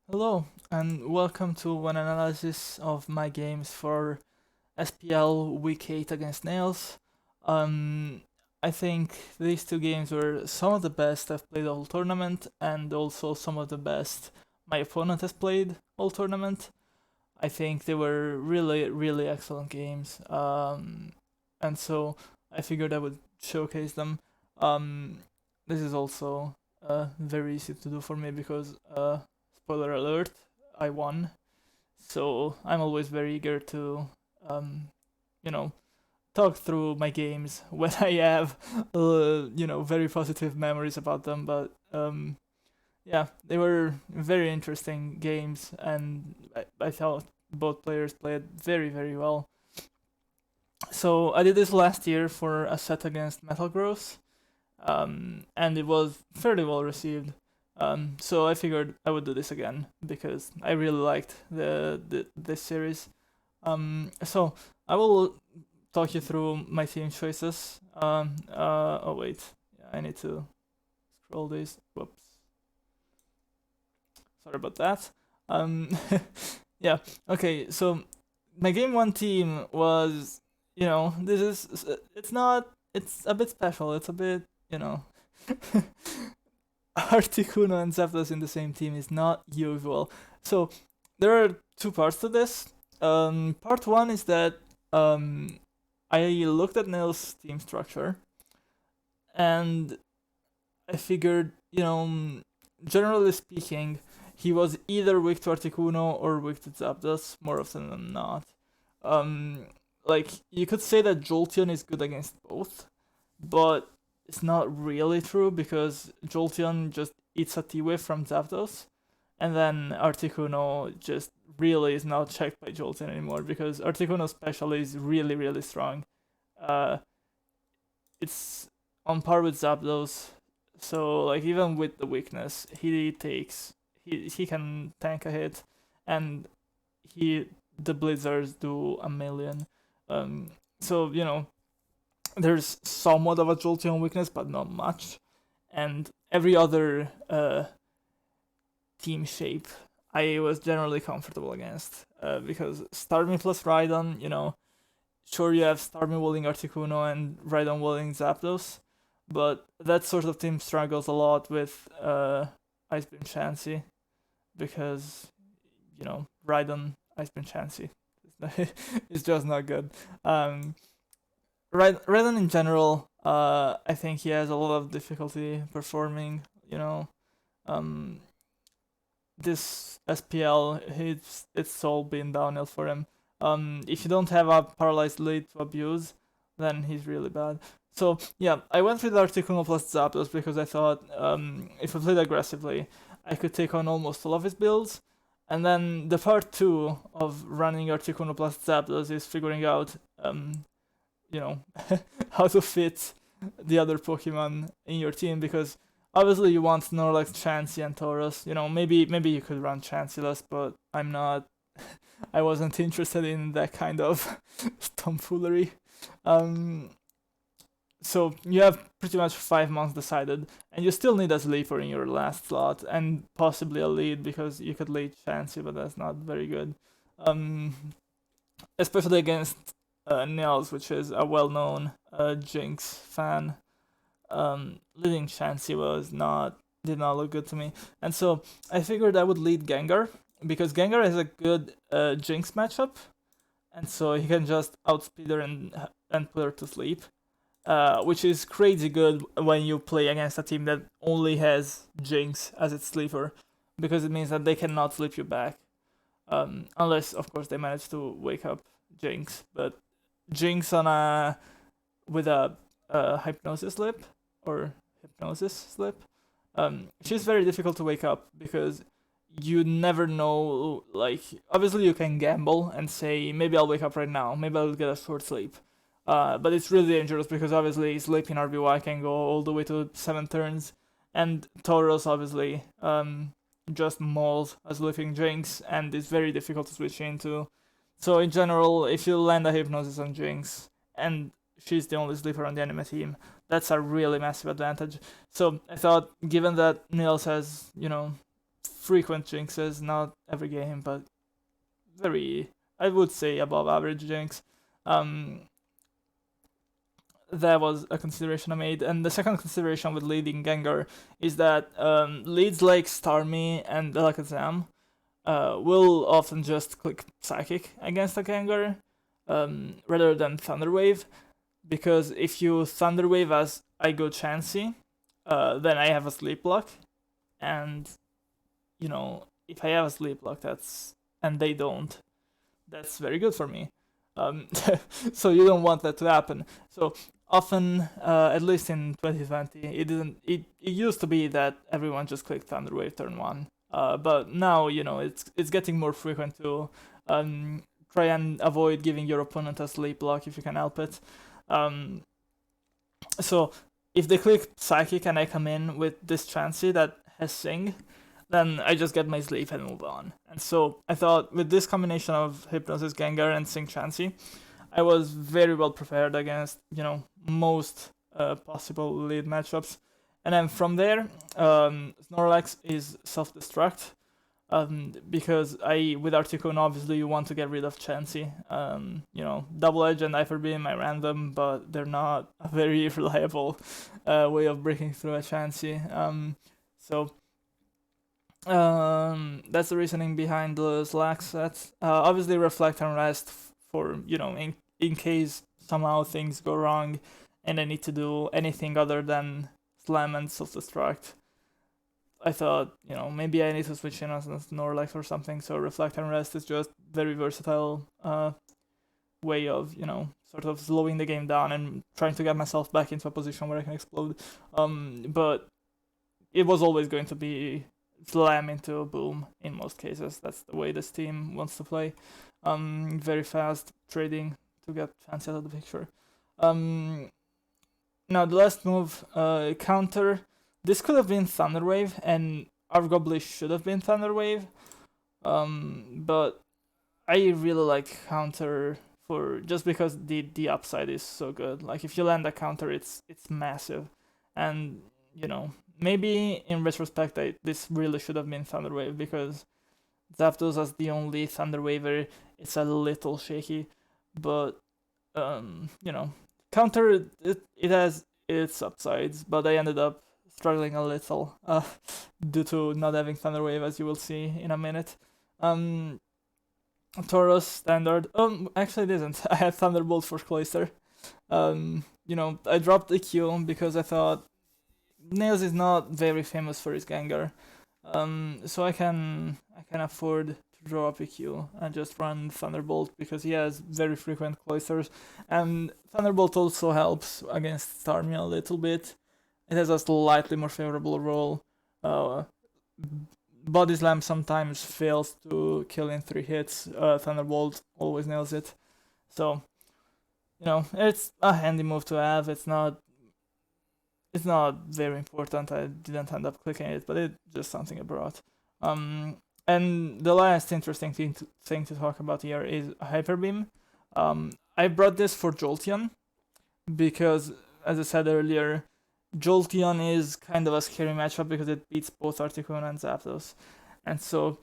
Hello, and welcome to an analysis of my games for SPL Week 8 against Nails. Um, I think these two games were some of the best I've played all tournament, and also some of the best my opponent has played all tournament. I think they were really, really excellent games, and so I figured I would showcase them. Um, this is also very easy to do for me because, spoiler alert, I won. So I'm always very eager to, um, you know, talk through my games when I have, very positive memories about them. But yeah, they were very interesting games, and I thought both players played very, very well. So I did this last year for a set against Metal Gross, and it was fairly well received. So I figured I would do this again because I really liked the this series. So I will talk you through my team choices. Oh wait, yeah, I need to scroll this. Whoops, sorry about that. Um, yeah, okay. So my game one team was, this is it's not it's a bit special. It's a bit, Articuno and Zapdos in the same team is not usual. So there are two parts to this. Part one is that um, I looked at Nils' team structure and I figured, generally speaking, he was either weak to Articuno or weak to Zapdos more often than not. Um, like you could say that Jolteon is good against both, but it's not really true because Jolteon just eats a T-Wave from Zapdos, and then Articuno just really is not checked by Jolteon anymore because Articuno's special is really, really strong. Uh, it's on par with Zapdos, so like even with the weakness, he can tank a hit, and the Blizzards do a million. So there's somewhat of a Jolteon weakness, but not much. And every other team shape, I was generally comfortable against because Starmie plus Rhydon, sure you have Starmie willing Articuno and Rhydon willing Zapdos, but that sort of team struggles a lot with Ice Beam Chansey because Rhydon Ice Beam Chansey is just not good. Rhydon in general, I think he has a lot of difficulty performing. Um, this SPL, it's all been downhill for him. If you don't have a paralyzed lead to abuse, then he's really bad. So yeah, I went with Articuno plus Zapdos because I thought if I played aggressively, I could take on almost all of his builds. And then the part two of running Articuno plus Zapdos is figuring out you know how to fit the other Pokemon in your team because obviously you want Snorlax, Chansey, and Tauros. Maybe you could run Chansey, but I'm not. I wasn't interested in that kind of tomfoolery. Um, so you have pretty much 5 months decided, and you still need a sleeper in your last slot, and possibly a lead because you could lead Chansey, but that's not very good. Um, Especially against Nils, which is a well-known Jinx fan. Leading Chansey did not look good to me, and so I figured I would lead Gengar because Gengar has a good Jinx matchup, and so he can just outspeed her and put her to sleep, which is crazy good when you play against a team that only has Jinx as its sleeper, because it means that they cannot sleep you back, unless of course they manage to wake up Jinx. But Jinx on a with a hypnosis slip or hypnosis slip, she's very difficult to wake up because you never know. Like obviously you can gamble and say maybe I'll wake up right now, maybe I'll get a short sleep. But it's really dangerous because obviously sleeping RBY can go all the way to 7 turns, and Tauros obviously just mauls a sleeping Jinx, and it's very difficult to switch into. So in general, if you land a hypnosis on Jinx and she's the only sleeper on the enemy team, that's a really massive advantage. So I thought, given that Nils has, frequent jinxes, not every game, but very, I would say, above average jinx. That was a consideration I made. And the second consideration with leading Gengar is that leads like Starmie and Alakazam will often just click Psychic against a Gengar rather than Thunder Wave, because if you Thunder Wave as I go Chansey, then I have a Sleep Block, and if I have a Sleep Block, and they don't, that's very good for me. So you don't want that to happen. So often, at least in 2020, it used to be that everyone just clicked Thunder Wave turn 1. But now, it's getting more frequent to try and avoid giving your opponent a Sleep Block if you can help it. So if they click Psychic and I come in with this Chansey that has Sing, then I just get my sleep and move on. And so I thought with this combination of Hypnosis Gengar and Sing Chansey, I was very well prepared against, most possible lead matchups. And then from there, Snorlax is self-destruct, because with Articuno, obviously you want to get rid of Chansey. Double Edge and Hyper Beam, I ran them, but they're not a very reliable way of breaking through a Chansey. So that's the reasoning behind the Slack set. Obviously, Reflect and Rest for, in case somehow things go wrong and I need to do anything other than Slam and Self-Destruct. I thought, maybe I need to switch in on Snorlax or something, so Reflect and Rest is just very versatile way of, sort of slowing the game down and trying to get myself back into a position where I can explode. But it was always going to be Slam into Boom in most cases. That's the way this team wants to play. Very fast trading to get Chansey out of the picture. Now the last move, counter. This could have been Thunder Wave, and arguably should have been Thunder Wave. But I really like counter just because the upside is so good. Like if you land a counter, it's massive, and maybe in retrospect, this really should have been Thunder Wave, because Zapdos as the only Thunder Waver, it's a little shaky. But, counter, it has its upsides, but I ended up struggling a little due to not having Thunder Wave, as you will see in a minute. Tauros, standard. Actually I didn't. I had Thunderbolt for Cloyster. I dropped the Q because I thought Nails is not very famous for his Gengar, so I can afford to draw up a Q and just run Thunderbolt because he has very frequent Cloysters, and Thunderbolt also helps against Starmie a little bit. It has a slightly more favorable roll. Body Slam sometimes fails to kill in 3 hits. Thunderbolt always nails it. So, it's a handy move to have. It's not very important. I didn't end up clicking it, but it's just something I brought. And the last interesting thing to talk about here is Hyper Beam. I brought this for Jolteon because, as I said earlier, Jolteon is kind of a scary matchup because it beats both Articuno and Zapdos. And so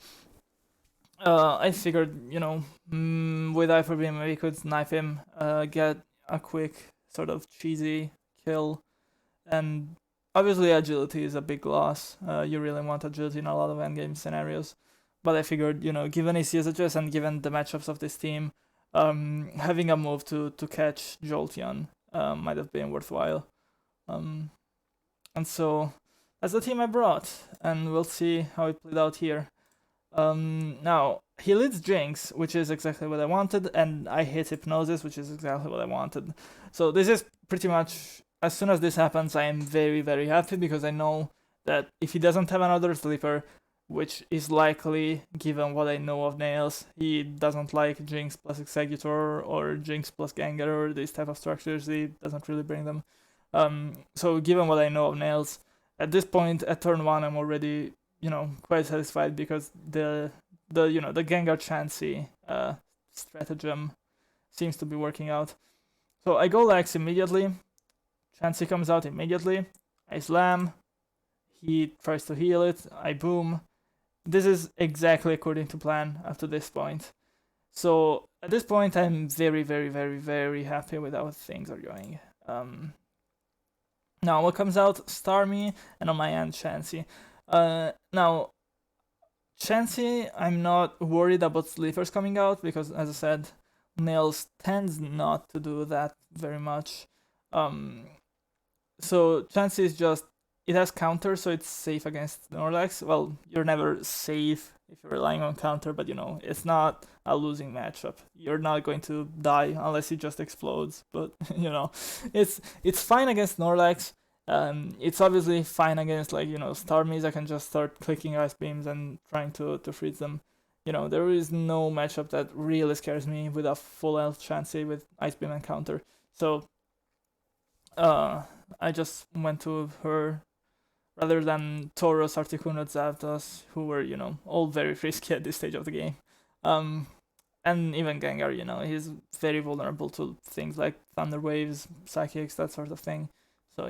I figured, with Hyper Beam we could knife him, get a quick sort of cheesy kill. And obviously agility is a big loss. You really want agility in a lot of endgame scenarios. But I figured, given his usages and given the matchups of this team, having a move to catch Jolteon might have been worthwhile. And so that's the team I brought, and we'll see how it played out here. Now, he leads Jinx, which is exactly what I wanted, and I hit Hypnosis, which is exactly what I wanted. So this is pretty much, as soon as this happens, I am very, very happy, because I know that if he doesn't have another sleeper, which is likely given what I know of Nails, he doesn't like Jinx plus Exeggutor or Jinx plus Gengar or these type of structures, he doesn't really bring them. So given what I know of Nails, at this point at turn 1 I'm already, quite satisfied, because the Gengar Chansey stratagem seems to be working out. So I go Lex immediately, Chansey comes out immediately, I slam, he tries to heal it, I boom, this is exactly according to plan up to this point. So at this point, I'm very, very, very, very happy with how things are going. Now, what comes out? Starmie, and on my end, Chansey. Now, Chansey, I'm not worried about sleepers coming out because, as I said, Nails tends not to do that very much. So Chansey is just, it has counter, so it's safe against Snorlax. Well, you're never safe if you're relying on counter, but it's not a losing matchup. You're not going to die unless he just explodes. But it's fine against Snorlax. It's obviously fine against Starmies. I can just start clicking ice beams and trying to freeze them. There is no matchup that really scares me with a full health Chansey with ice beam and counter. So I just went to her rather than Tauros, Articuno, Zapdos, who were, all very risky at this stage of the game. And even Gengar, he's very vulnerable to things like Thunder Waves, Psychics, that sort of thing. So,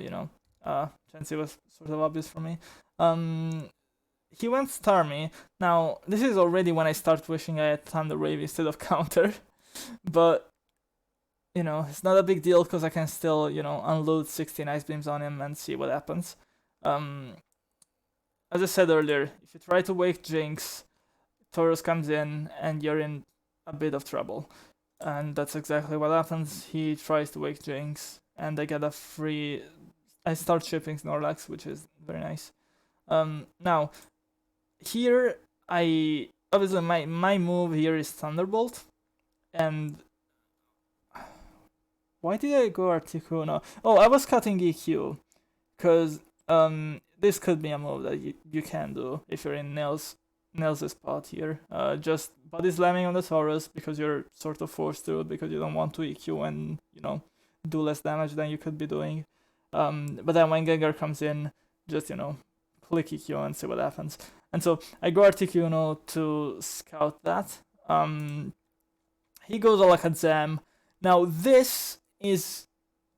Chansey was sort of obvious for me. He went Starmie. Now, this is already when I start wishing I had Thunder Wave instead of counter. But it's not a big deal because I can still, unload 16 Ice Beams on him and see what happens. As I said earlier, if you try to wake Jinx, Tauros comes in and you're in a bit of trouble. And that's exactly what happens. He tries to wake Jinx and I get a free... I start shipping Snorlax, which is very nice. Now, here, obviously my move here is Thunderbolt. And... why did I go Articuno? Oh, I was cutting EQ. Because this could be a move that you can do if you're in Nails' spot here. Just body slamming on the Tauros because you're sort of forced to, because you don't want to EQ and, do less damage than you could be doing. But then when Gengar comes in, just, click EQ and see what happens. And so I go Articuno to scout that. He goes Alakazam. Now this is...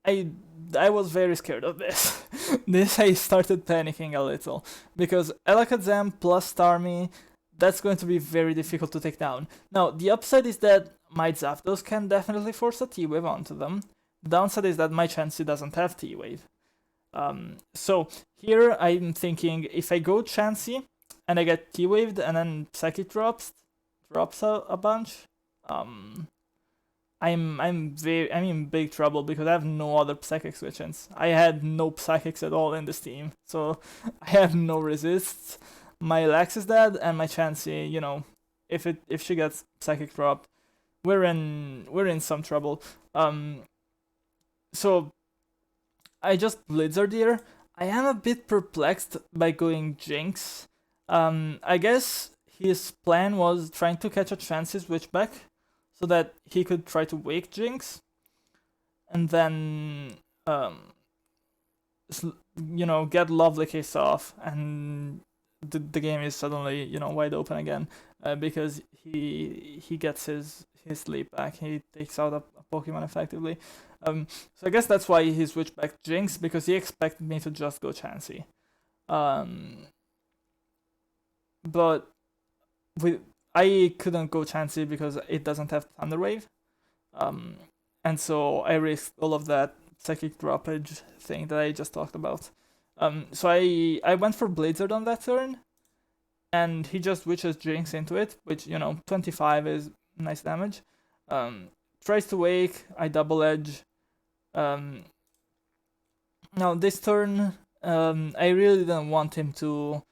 I was very scared of this. This I started panicking a little. Because Alakazam plus Starmie, that's going to be very difficult to take down. Now, the upside is that my Zapdos can definitely force a T-Wave onto them. The downside is that my Chansey doesn't have T-Wave. So here I'm thinking if I go Chansey and I get T-Waved and then Psychic drops a bunch, I'm in big trouble because I have no other Psychic switch-ins. I had no Psychics at all in this team, so I have no resists. My Lax is dead, and my Chansey, if she gets Psychic dropped, we're in some trouble. So I just Blizzard here. I am a bit perplexed by going Jinx. I guess his plan was trying to catch a Chansey switchback so that he could try to wake Jinx, and then get Lovely Kiss off, and the game is suddenly wide open again because he gets his sleep back. He takes out a Pokemon effectively. So I guess that's why he switched back Jinx, because he expected me to just go Chansey. But I couldn't go Chansey because it doesn't have Thunder Wave. And so I risked all of that Psychic droppage thing that I just talked about. So I went for Blizzard on that turn, and he just switches Jinx into it, which 25 is nice damage. Tries to wake, I double edge. Now this turn, I really didn't want him to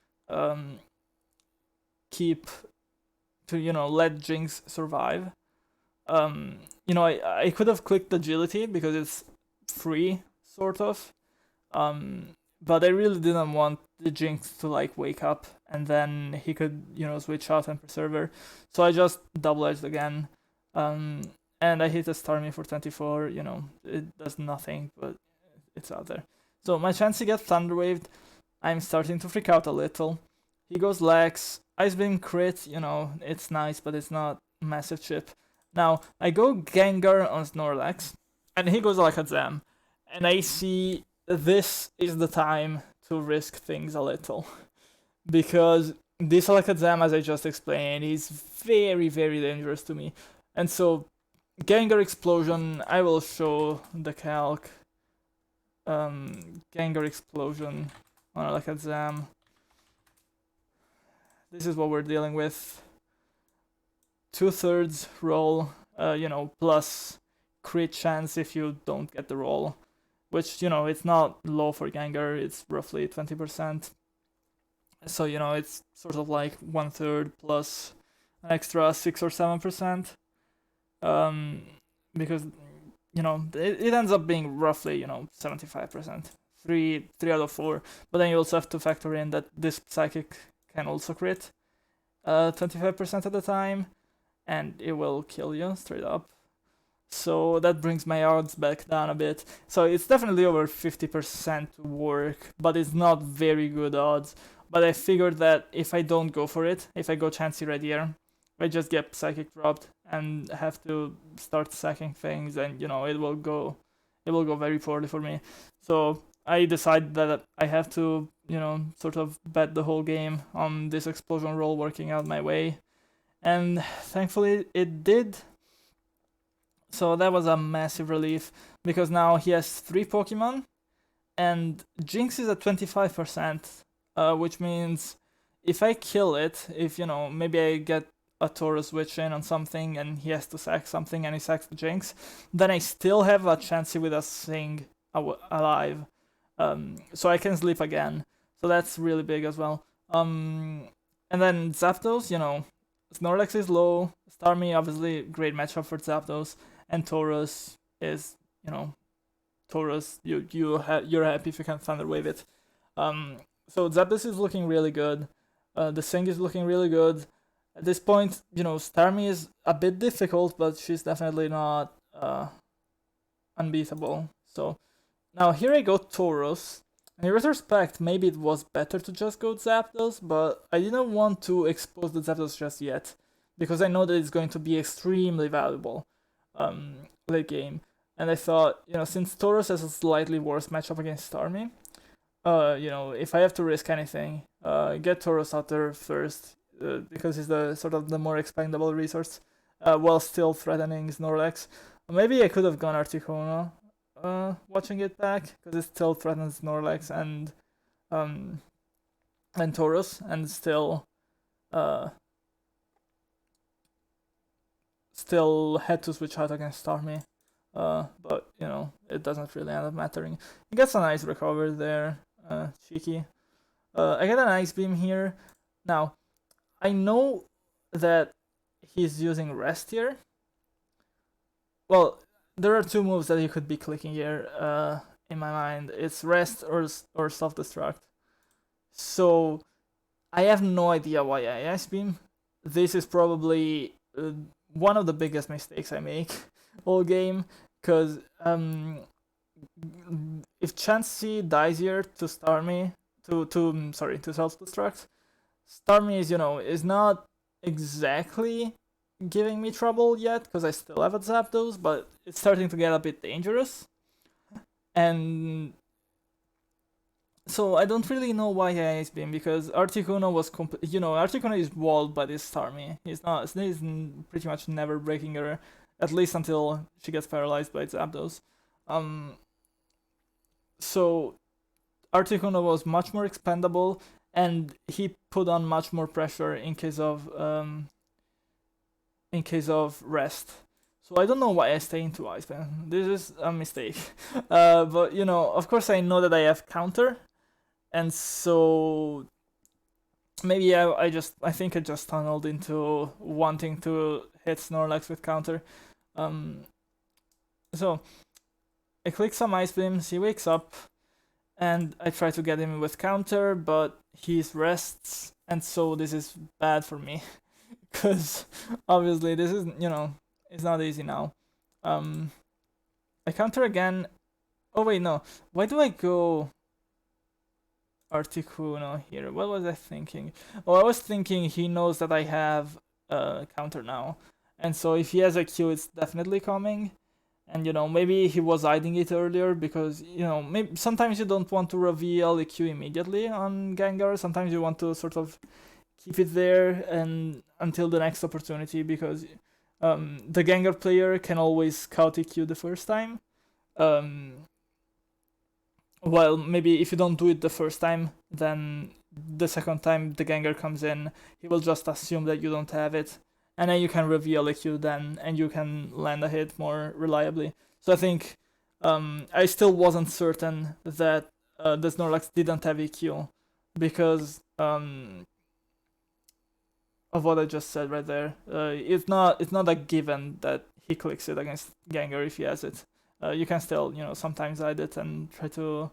let Jinx survive. I could have clicked Agility because it's free, sort of. But I really didn't want the Jinx to wake up and then he could, switch out and preserve her. So I just double edged again. And I hit a Starmie for 24, it does nothing, but it's out there. So my Chansey gets Thunder Waved. I'm starting to freak out a little. He goes Lex, Ice Beam crit, it's nice, but it's not massive chip. Now, I go Gengar on Snorlax, and he goes Alakazam. And I see this is the time to risk things a little. Because deselected Zam, as I just explained, is very, very dangerous to me. And so, Gengar Explosion, I will show the calc. Gengar Explosion on Elected Zam. This is what we're dealing with. 2/3 roll, plus crit chance if you don't get the roll. Which, it's not low for Gengar, it's roughly 20%. So, it's sort of like 1/3 plus an extra 6 or 7%. Because, it ends up being roughly, 75%. 3 out of 4. But then you also have to factor in that this Psychic can also crit 25% of the time, and it will kill you straight up. So that brings my odds back down a bit. So it's definitely over 50% to work, but it's not very good odds. But I figured that if I don't go for it, if I go Chansey Red here, I just get Psychic dropped and have to start sacking things, and it will go very poorly for me. So I decided that I have to, sort of bet the whole game on this explosion roll working out my way. And thankfully it did. So that was a massive relief, because now he has 3 Pokemon, and Jinx is at 25%, which means if I kill it, if, maybe I get a Tauros Witch in on something and he has to sack something and he sacks the Jinx, then I still have a Chansey with a Sing alive. So I can sleep again. So that's really big as well. And then Zapdos, Snorlax is low. Starmie, obviously, great matchup for Zapdos. And Tauros is, Tauros, you're happy if you can Thunder Wave it. So Zapdos is looking really good. The Sing is looking really good. At this point, Starmie is a bit difficult, but she's definitely not unbeatable. So now here I go Tauros. In retrospect, maybe it was better to just go Zapdos, but I didn't want to expose the Zapdos just yet, because I know that it's going to be extremely valuable late game. And I thought, since Tauros has a slightly worse matchup against Starmie, if I have to risk anything, get Tauros out there first, because he's the sort of the more expendable resource, while still threatening Snorlax. Maybe I could have gone Articuno, watching it back, because it still threatens Snorlax and Tauros, and still had to switch out against Starmie. But it doesn't really end up mattering. He gets a nice recover there, cheeky. I get an Ice Beam here. Now, I know that he's using Rest here. Well, there are 2 moves that he could be clicking here, in my mind. It's Rest or Self-Destruct. So, I have no idea why I Ice Beam. This is probably one of the biggest mistakes I make all game, because if Chansey dies here to Starmie, to Self-Destruct, Starmie is not exactly giving me trouble yet, because I still have a Zapdos, but it's starting to get a bit dangerous. And so I don't really know why I Ice Beam, because Articuno was Articuno is walled by this Starmie. He's pretty much never breaking her, at least until she gets paralyzed by Zapdos. So Articuno was much more expendable, and he put on much more pressure in case of Rest. So I don't know why I stay into Ice Beam. This is a mistake. But of course I know that I have counter, and so maybe I think I just tunneled into wanting to hit Snorlax with counter. So I click some Ice Beams, he wakes up, and I try to get him with counter, but he rests, and so this is bad for me, because obviously this is, it's not easy now. I counter again. Oh wait, no. Why do I go Articuno here? What was I thinking? Oh, I was thinking he knows that I have counter now, and so if he has a Q, it's definitely coming. And maybe he was hiding it earlier, because maybe sometimes you don't want to reveal the Q immediately on Gengar. Sometimes you want to sort of keep it there and until the next opportunity, because the Gengar player can always scout EQ the first time. Well, maybe if you don't do it the first time, then the second time the Gengar comes in, he will just assume that you don't have it, and then you can reveal EQ then, and you can land a hit more reliably. So I think I still wasn't certain that the Snorlax didn't have EQ because of what I just said right there. It's not a given that he clicks it against Gengar if he has it. You can still sometimes hide it and try to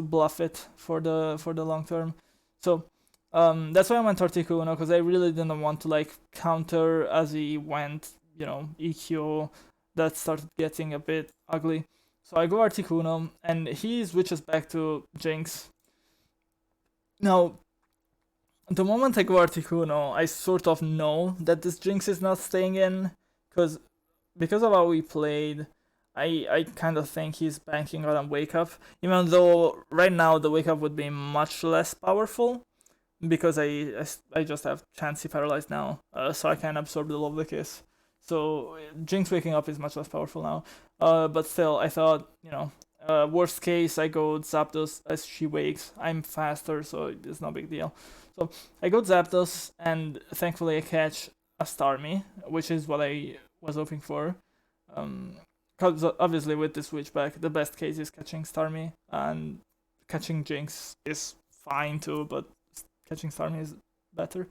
bluff it for the long term. So that's why I went Articuno, because I really didn't want to like counter as he went EQ. That started getting a bit ugly. So I go Articuno and he switches back to Jinx. Now the moment I go Articuno, I sort of know that this Jinx is not staying in, because of how we played, I kind of think he's banking on a Wake Up, even though right now the Wake Up would be much less powerful, because I just have Chansey paralyzed now, so I can absorb the Lovely Kiss. So Jinx waking up is much less powerful now, but still, I thought, worst case, I go Zapdos as she wakes. I'm faster, so it's no big deal. So I go Zapdos, and thankfully I catch a Starmie, which is what I was hoping for. Because obviously with the switchback, the best case is catching Starmie, and catching Jinx is fine too, but catching Starmie is better.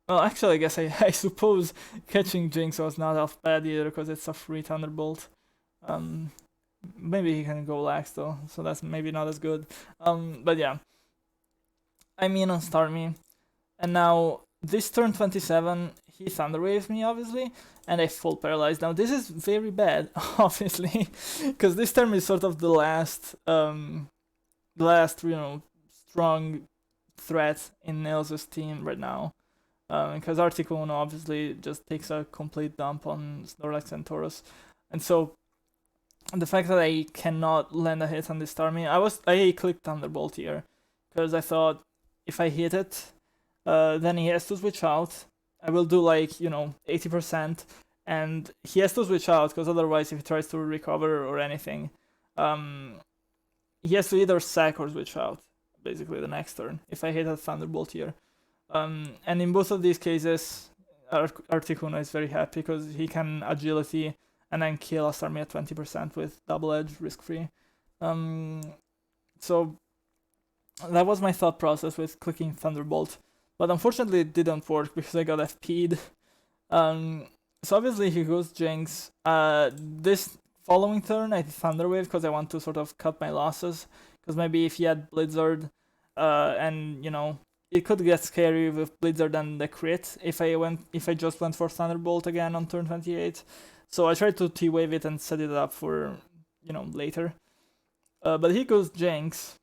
Well, actually, I guess I suppose catching Jinx was not half bad either, because it's a free Thunderbolt. Maybe he can go lax though, so that's maybe not as good. But yeah, I'm in on Starmie, and now this turn 27, he Thunder Waves me obviously, and I full paralyzed. Now this is very bad, obviously, because this turn is sort of the last strong threat in Nails' team right now. Because Articuno obviously just takes a complete dump on Snorlax and Tauros. And so the fact that I cannot land a hit on this Starmie, I clicked Thunderbolt here, because I thought if I hit it, then he has to switch out. I will do 80%, and he has to switch out, because otherwise if he tries to recover or anything, he has to either sack or switch out, basically the next turn, if I hit a Thunderbolt here. And in both of these cases, Articuno is very happy, because he can agility and then kill a Starmie at 20% with double edge, risk free. So that was my thought process with clicking Thunderbolt, but unfortunately it didn't work because I got FP'd. So obviously he goes Jinx. This following turn I Thunder Wave, because I want to sort of cut my losses, because maybe if he had Blizzard, and it could get scary with Blizzard and the crit if I just went for Thunderbolt again on turn 28. So I tried to T-Wave it and set it up for, later. But he goes Jinx,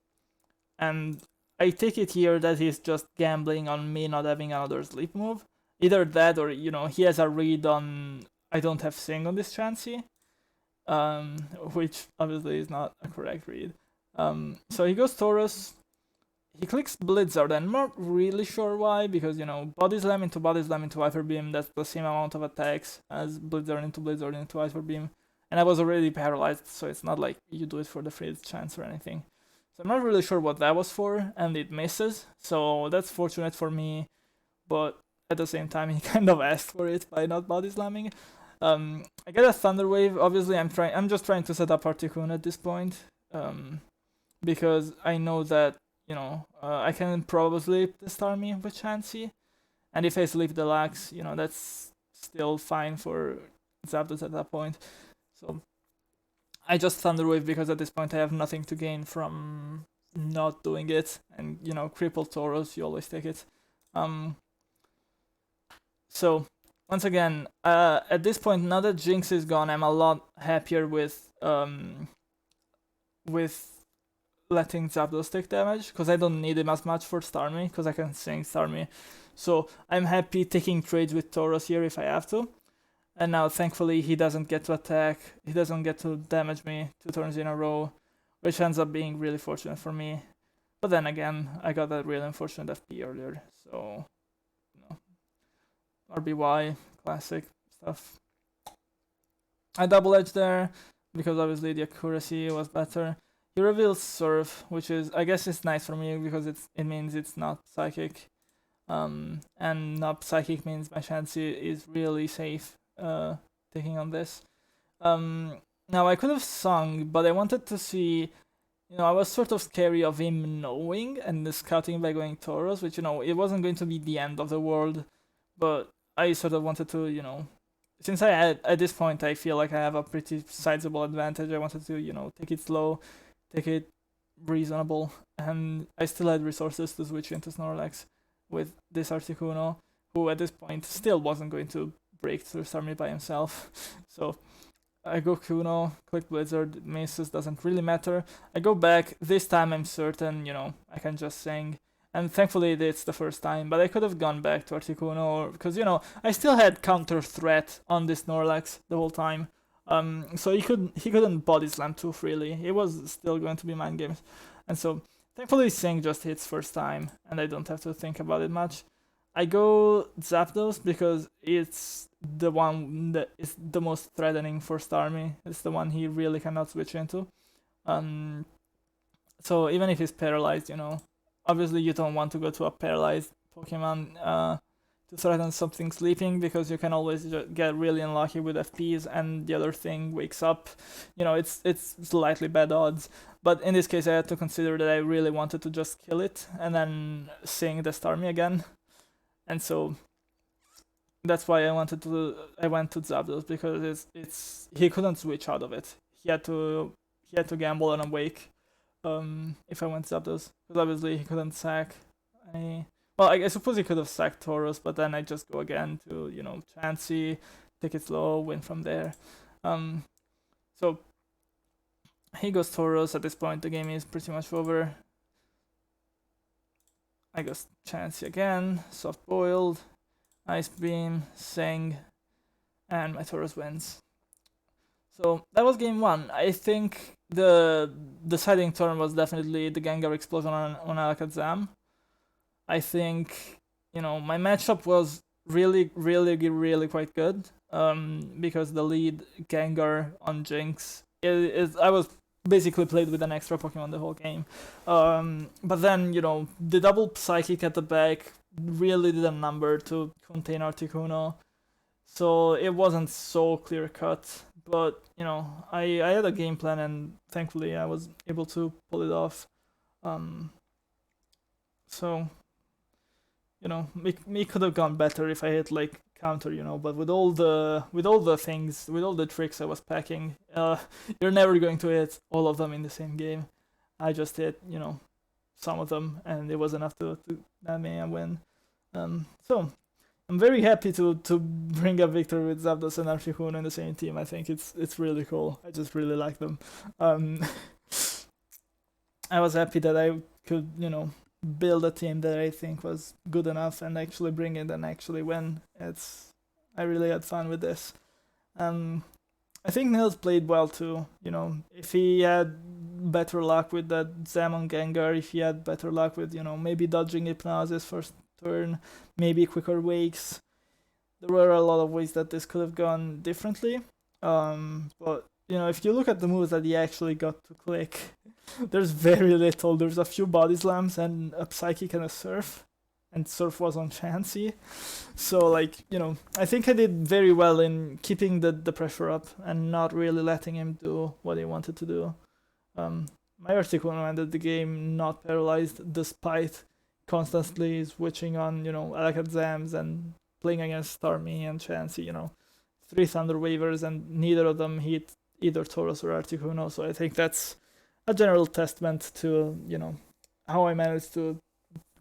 and I take it here that he's just gambling on me not having another sleep move. Either that or, he has a read on I don't have Sing on this Chansey, which obviously is not a correct read. So he goes Tauros. He clicks Blizzard, and I'm not really sure why, because, Body Slam into Hyper Beam, that's the same amount of attacks as Blizzard into Hyper Beam. And I was already paralyzed, so it's not like you do it for the free chance or anything. So I'm not really sure what that was for, and it misses, so that's fortunate for me, but at the same time, he kind of asked for it by not Body Slamming. I get a Thunder Wave. Obviously, I'm just trying to set up Articuno at this point, because I know that I can probably sleep the Starmie with Chansey, and if I sleep the Lax, that's still fine for Zapdos at that point. So I just Thunder Wave, because at this point I have nothing to gain from not doing it, and crippled Tauros, you always take it. So once again, at this point, now that Jinx is gone, I'm a lot happier with letting Zapdos take damage, because I don't need him as much for Starmie, because I can Sing Starmie. So I'm happy taking trades with Tauros here if I have to. And now thankfully he doesn't get to attack, he doesn't get to damage me 2 turns in a row, which ends up being really fortunate for me. But then again, I got that really unfortunate FP earlier, so RBY, classic stuff. I double edged there because obviously the accuracy was better. He reveals Surf, which is, I guess it's nice for me because it means it's not Psychic. And not Psychic means my Chansey is really safe taking on this. Now I could have sung, but I wanted to see, I was sort of scary of him knowing and the scouting by going Tauros, which, it wasn't going to be the end of the world, but I sort of wanted to, since at this point I feel like I have a pretty sizable advantage, I wanted to, take it slow, take it reasonable, and I still had resources to switch into Snorlax with this Articuno, who at this point still wasn't going to break through Starmie by himself. So I go Kuno, click Blizzard, misses, doesn't really matter. I go back, this time I'm certain, I can just sing. And thankfully it's the first time, but I could have gone back to Articuno, because, I still had counter threat on this Snorlax the whole time. So he couldn't body slam too freely. It was still going to be mind games. And so thankfully Sing just hits first time, and I don't have to think about it much. I go Zapdos because it's the one that is the most threatening for Starmie. It's the one he really cannot switch into. So even if he's paralyzed, obviously you don't want to go to a paralyzed Pokemon to threaten something sleeping, because you can always get really unlucky with FPs and the other thing wakes up. It's slightly bad odds. But in this case I had to consider that I really wanted to just kill it and then Sing the Starmie again. And so that's why I went to Zapdos, because he couldn't switch out of it. He had to gamble on a wake if I went Zapdos, because obviously he couldn't sack any. Well, I suppose he could have sacked Tauros, but then I just go again to Chansey, take it slow, win from there. So he goes Tauros. At this point the game is pretty much over. I guess Chansey again, soft boiled, Ice Beam, Sing, and my Tauros wins. So that was game 1. I think the deciding turn was definitely the Gengar explosion on Alakazam. I think my matchup was really, really, really quite good. Because the lead Gengar on Jinx I was basically played with an extra Pokemon the whole game. But then, the double Psychic at the back really did a number to contain Articuno. So it wasn't so clear cut. But, I had a game plan and thankfully I was able to pull it off. So, me could have gone better if I hit like counter, but with all the tricks I was packing, you're never going to hit all of them in the same game. I just hit, some of them, and it was enough to land me a win. So I'm very happy to bring a victory with Zapdos and Articuno in the same team. I think it's really cool. I just really like them. I was happy that I could, build a team that I think was good enough and actually bring it and actually win. I really had fun with this. I think Nils played well too. If he had better luck with that Zaman Gengar, if he had better luck with maybe dodging Hypnosis first turn, maybe quicker wakes, there were a lot of ways that this could have gone differently. But if you look at the moves that he actually got to click, there's very little. There's a few body slams and a Psychic and a Surf, and Surf was on Chansey. So I think I did very well in keeping the pressure up and not really letting him do what he wanted to do. My Articuno ended the game not paralyzed, despite constantly switching on Alakazams and playing against Starmie and Chansey. 3 Thunder Wavers, and neither of them hit either Tauros or Articuno. So I think that's a general testament to how I managed to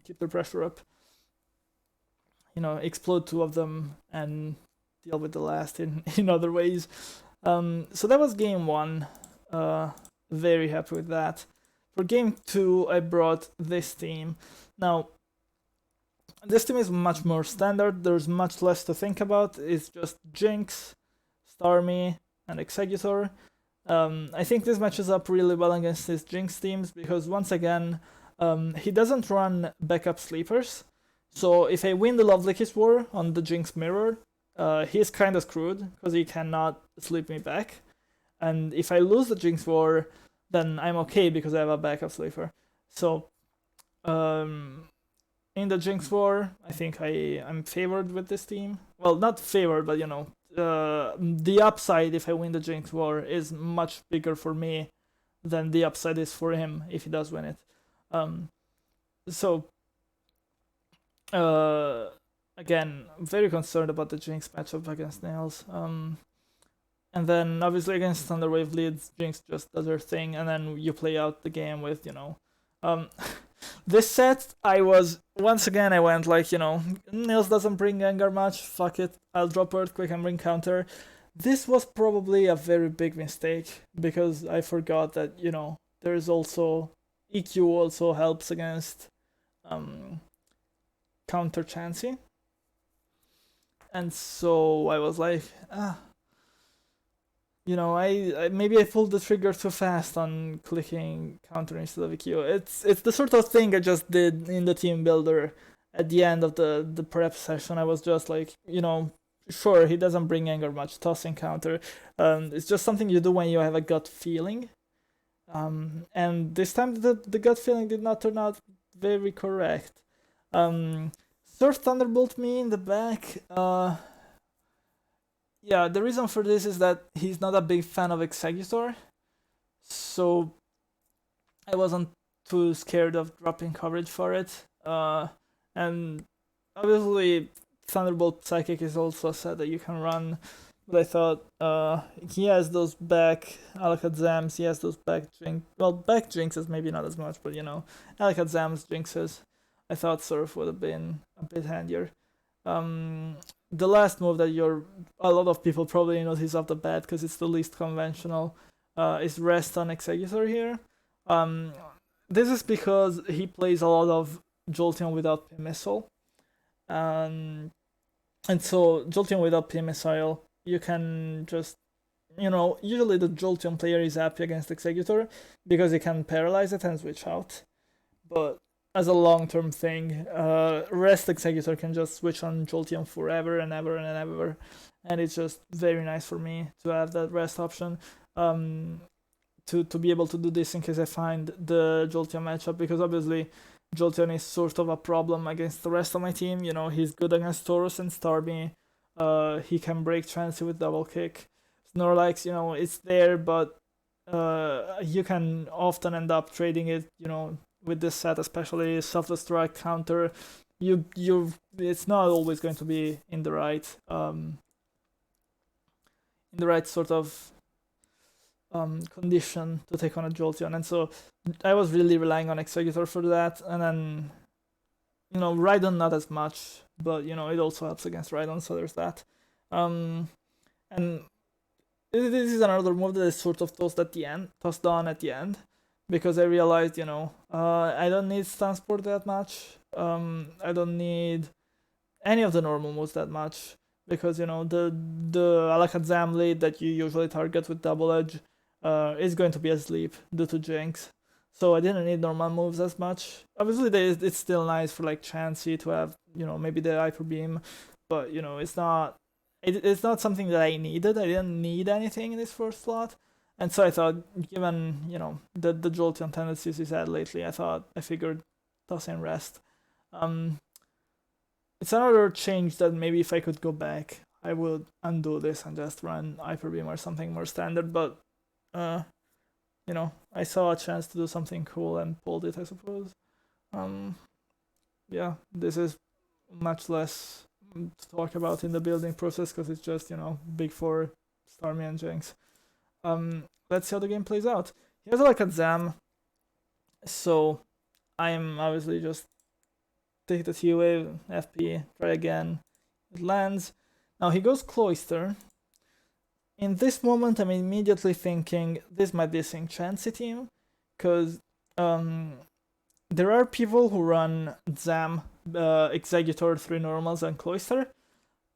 keep the pressure up. Explode 2 of them and deal with the last in other ways. So that was game 1. Very happy with that. For game 2, I brought this team. Now, this team is much more standard. There's much less to think about. It's just Jinx, Starmie, and Exeggutor. I think this matches up really well against these Jinx teams because once again, he doesn't run backup sleepers. So if I win the Lovely Kiss War on the Jinx Mirror, he's kind of screwed because he cannot sleep me back. And if I lose the Jinx War, then I'm okay because I have a backup sleeper. So in the Jinx War, I think I'm favored with this team. Well, not favored, but the upside if I win the Jinx War is much bigger for me than the upside is for him if he does win it. So again, I'm very concerned about the Jinx matchup against Nails. And then obviously against Thunderwave leads, Jinx just does her thing, and then you play out the game with, this set, I went like, Nails doesn't bring anger much, fuck it, I'll drop Earthquake and bring counter. This was probably a very big mistake, because I forgot that, there's also, EQ also helps against counter Chansey. And so I was like, I maybe I pulled the trigger too fast on clicking counter instead of EQ. It's the sort of thing I just did in the team builder at the end of the prep session. I was just like, sure, he doesn't bring anger much, tossing counter. It's just something you do when you have a gut feeling. And this time the gut feeling did not turn out very correct. Surf Thunderbolt me in the back. Yeah, the reason for this is that he's not a big fan of Executor, so I wasn't too scared of dropping coverage for it. And obviously Thunderbolt Psychic is also a set that you can run, but I thought he has those back Alakazams, he has those back Jinxes maybe not as much, but Alakazams, Jinxes, I thought Surf would have been a bit handier. The last move that a lot of people probably notice off the bat because it's the least conventional is Rest on Executor here. This is because he plays a lot of Jolteon without P-Missile. And so Jolteon without P-Missile, you can just, usually the Jolteon player is happy against Executor because he can paralyze it and switch out. But as a long-term thing, Rest Executor can just switch on Jolteon forever and ever and ever, and it's just very nice for me to have that Rest option, to be able to do this in case I find the Jolteon matchup, because obviously Jolteon is sort of a problem against the rest of my team. He's good against Tauros and Starmie, he can break Chansey with double kick. Snorlax, it's there, but you can often end up trading it, with this set, especially self-destruct counter, it's not always going to be in the right sort of condition to take on a Jolteon, and so I was really relying on Executor for that. And then Rhydon not as much, but it also helps against Rhydon, so there's that. And this is another move that is sort of tossed on at the end, because I realized, I don't need Stansport that much. I don't need any of the normal moves that much, because the Alakazam lead that you usually target with Double Edge is going to be asleep due to Jinx. So I didn't need normal moves as much. Obviously, it's still nice for like Chansey to have, maybe the Hyper Beam, but it's not something that I needed. I didn't need anything in this first slot. And so I thought, given, the Jolteon tendencies he's had lately, I figured toss in Rest. It's another change that maybe if I could go back, I would undo this and just run Hyper Beam or something more standard, but, I saw a chance to do something cool and pulled it, I suppose. Yeah, this is much less to talk about in the building process, because it's just, big four, Starmie and Jinx. Let's see how the game plays out. He has like a Zam, so I'm obviously just take the T-Wave, FP, try again. It lands. Now he goes Cloyster. In this moment, I'm immediately thinking this might be a Sync Chansey team, because there are people who run Zam, Executor, 3 normals, and Cloyster,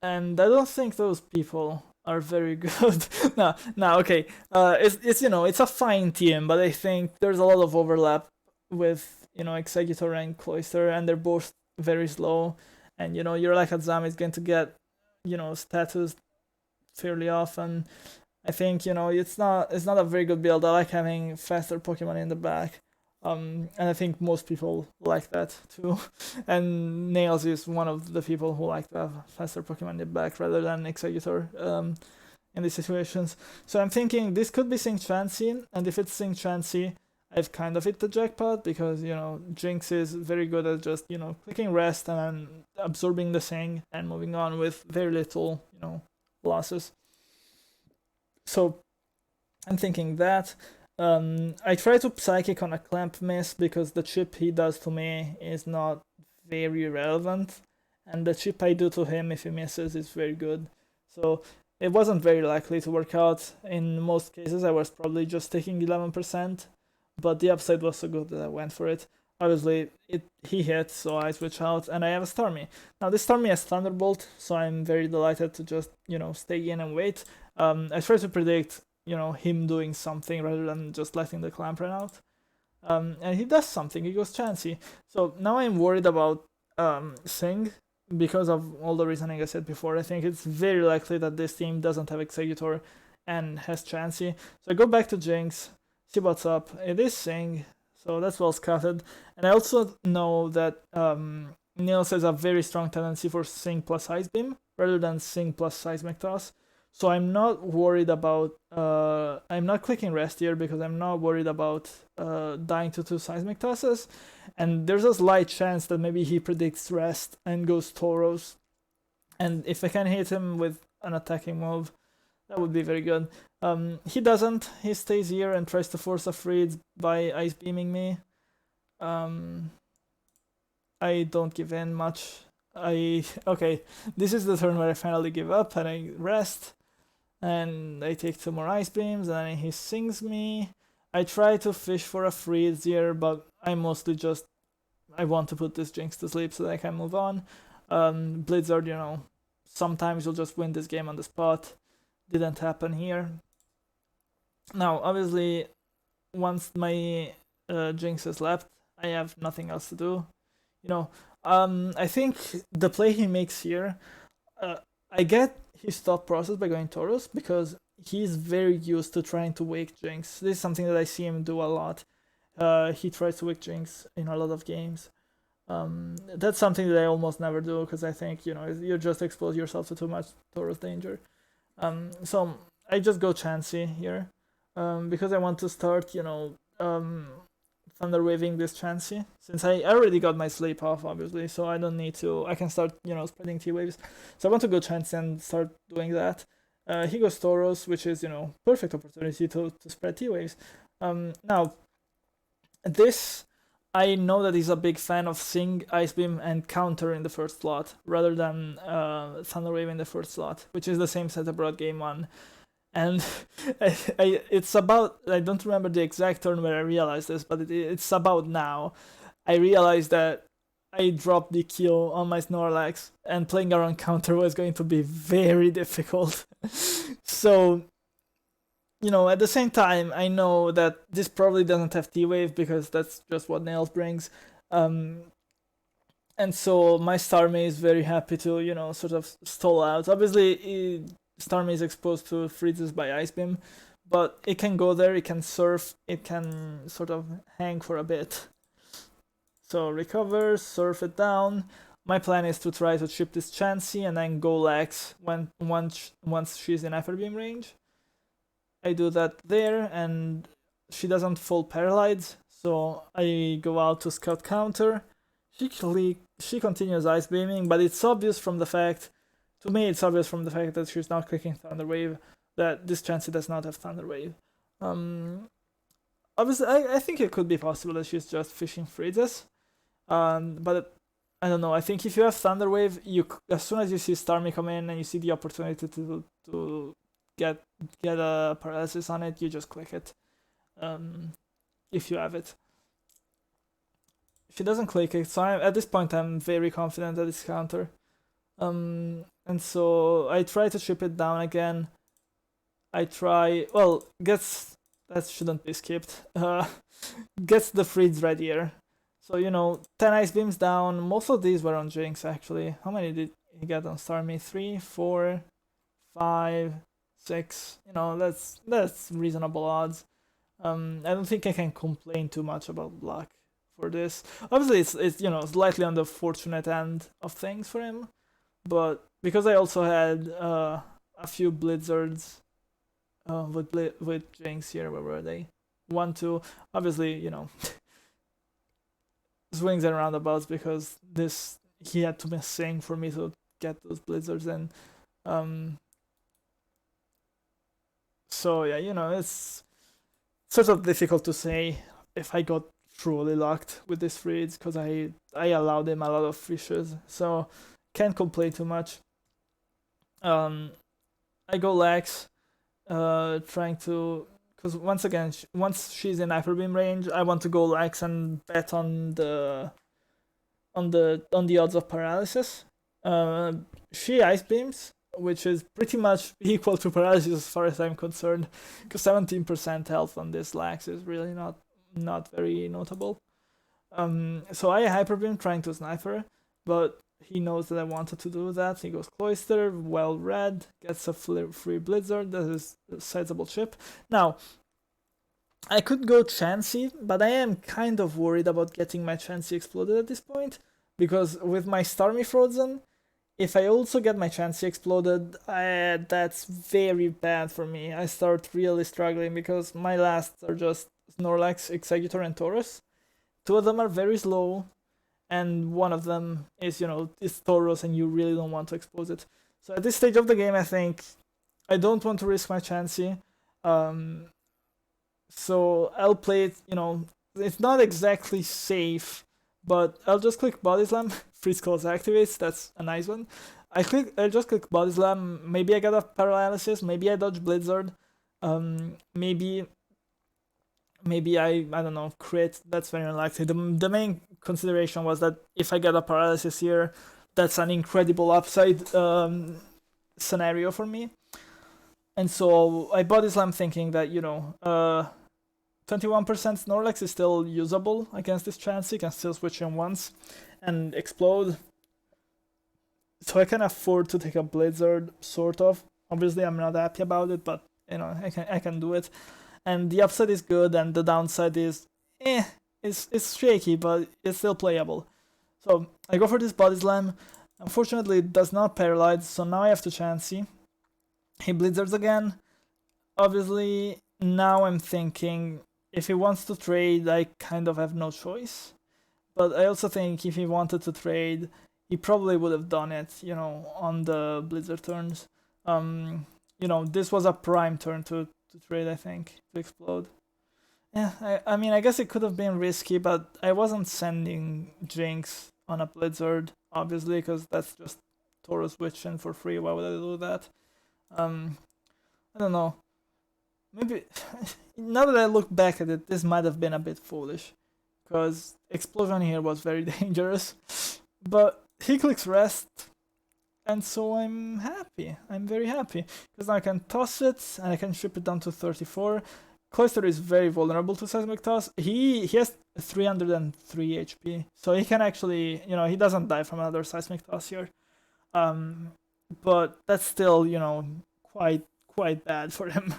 and I don't think those people are very good. no, okay. It's a fine team, but I think there's a lot of overlap with Executor and Cloister, and they're both very slow. And your like Azami is going to get status fairly often. I think it's not a very good build. I like having faster Pokemon in the back, and I think most people like that too. And Nails is one of the people who like to have faster Pokemon in the back rather than Executor in these situations. So I'm thinking this could be Sing Chansey, and if it's Sing Chansey, I've kind of hit the jackpot because Jinx is very good at just clicking rest and then absorbing the Sing and moving on with very little losses. So I'm thinking that. I try to Psychic on a Clamp miss because the chip he does to me is not very relevant, and the chip I do to him if he misses is very good. So it wasn't very likely to work out. In most cases, I was probably just taking 11%, but the upside was so good that I went for it. Obviously, he hit, so I switch out, and I have a Starmie. Now, this Starmie has Thunderbolt, so I'm very delighted to just, stay in and wait. I try to predict, him doing something rather than just letting the Clamp run out. And he does something, he goes Chansey. So now I'm worried about Sing because of all the reasoning I said before. I think it's very likely that this team doesn't have Executor and has Chansey. So I go back to Jinx, see what's up. It is Sing, so that's well scouted. And I also know that Nils has a very strong tendency for Sing plus Ice Beam rather than Sing plus Seismic Toss. So I'm not worried about, I'm not clicking rest here because I'm not worried about dying to 2 Seismic Tosses. And there's a slight chance that maybe he predicts rest and goes Tauros. And if I can hit him with an attacking move, that would be very good. He doesn't. He stays here and tries to force a freeze by Ice Beaming me. I don't give in much. Okay, this is the turn where I finally give up and I rest. And I take 2 more Ice Beams, and then he Sings me. I try to fish for a freeze here, but I mostly just, I want to put this Jinx to sleep so that I can move on. Blizzard, sometimes you'll just win this game on the spot. Didn't happen here. Now, obviously, once my Jinx is left, I have nothing else to do. I think the play he makes here, I get his thought process by going Tauros because he's very used to trying to wake Jinx. This is something that I see him do a lot. He tries to wake Jinx in a lot of games. That's something that I almost never do because I think you just expose yourself to too much Tauros danger. So I just go Chansey here because I want to start Thunder Waving this Chansey, since I already got my sleep off, obviously, so I don't need to, I can start, spreading T-Waves. So I want to go Chansey and start doing that. He goes Tauros, which is, perfect opportunity to spread T-Waves. Now, this, I know that he's a big fan of Sing, Ice Beam, and Counter in the first slot, rather than Thunder Wave in the first slot, which is the same set I brought game 1. And it's about, I don't remember the exact turn where I realized this, but it's about now. I realized that I dropped the kill on my Snorlax, and playing around Counter was going to be very difficult. So, at the same time, I know that this probably doesn't have T-Wave because that's just what Nails brings. And so my Starmie is very happy to, sort of stall out. Obviously, Starmie is exposed to freezes by Ice Beam, but it can go there, it can surf, it can sort of hang for a bit. So recover, surf it down. My plan is to try to chip this Chansey and then go Lex once she's in Hyper Beam range. I do that there, and she doesn't fall paralyzed, so I go out to Scout Counter. She continues Ice Beaming, but it's obvious from the fact, to me, it's obvious from the fact that she's not clicking Thunder Wave that this Chansey does not have Thunder Wave. Obviously, I think it could be possible that she's just fishing freezes, but I don't know. I think if you have Thunder Wave, as soon as you see Starmie come in and you see the opportunity to get a paralysis on it, you just click it. If you have it. She doesn't click it, so at this point I'm very confident that it's Counter. And so I try to chip it down again. That shouldn't be skipped. Gets the freeze right here. So, 10 ice beams down. Most of these were on Jinx, actually. How many did he get on Starmie? 3, 4, 5, 6. That's reasonable odds. I don't think I can complain too much about luck for this. Obviously, it's slightly on the fortunate end of things for him, but because I also had a few blizzards with Jinx here. Where were they? 1, 2. Obviously, swings and roundabouts because he had to miss Sing for me to get those blizzards in. So yeah, it's sort of difficult to say if I got truly locked with this reads because I allowed him a lot of fishes, so can't complain too much. I go Lex, trying to, because once again, once she's in hyper beam range, I want to go Lex and bet on the odds of paralysis. She ice beams, which is pretty much equal to paralysis as far as I'm concerned, because 17% health on this Lex is really not very notable. So I hyper beam trying to snipe her, but he knows that I wanted to do that. He goes Cloister, well read, gets a free Blizzard. That is a sizable chip. Now, I could go Chansey, but I am kind of worried about getting my Chansey exploded at this point, because with my Starmie frozen, if I also get my Chansey exploded, that's very bad for me. I start really struggling because my lasts are just Snorlax, Executor, and Taurus. 2 of them are very slow, and one of them is Tauros, and you really don't want to expose it. So at this stage of the game, I think I don't want to risk my Chansey. So I'll play it, it's not exactly safe, but I'll just click Body Slam. Freeze Claws activates, that's a nice one. I just click Body Slam, maybe I get a paralysis, maybe I dodge Blizzard, maybe I don't know, crit, that's very unlikely. The main consideration was that if I get a paralysis here, that's an incredible upside scenario for me. And so I Body Slam thinking that, 21% Snorlax is still usable against this chance. You can still switch him once and explode. So I can afford to take a Blizzard, sort of. Obviously, I'm not happy about it, but, I can do it. And the upside is good, and the downside is, it's shaky, but it's still playable. So I go for this Body Slam. Unfortunately, it does not paralyze, so now I have to Chansey. He Blizzards again. Obviously, now I'm thinking, if he wants to trade, I kind of have no choice. But I also think if he wanted to trade, he probably would have done it, on the Blizzard turns. This was a prime turn to trade, I think, to explode. Yeah, I guess it could have been risky, but I wasn't sending Jinx on a Blizzard, obviously, because that's just Tauros Witchin for free. Why would I do that? I don't know. Maybe, now that I look back at it, this might have been a bit foolish, because Explosion here was very dangerous. But he clicks Rest, and so I'm happy. I'm very happy, because now I can toss it, and I can strip it down to 34. Cloister is very vulnerable to Seismic Toss. He has 303 HP, so he can actually, he doesn't die from another Seismic Toss here. But that's still, quite bad for him.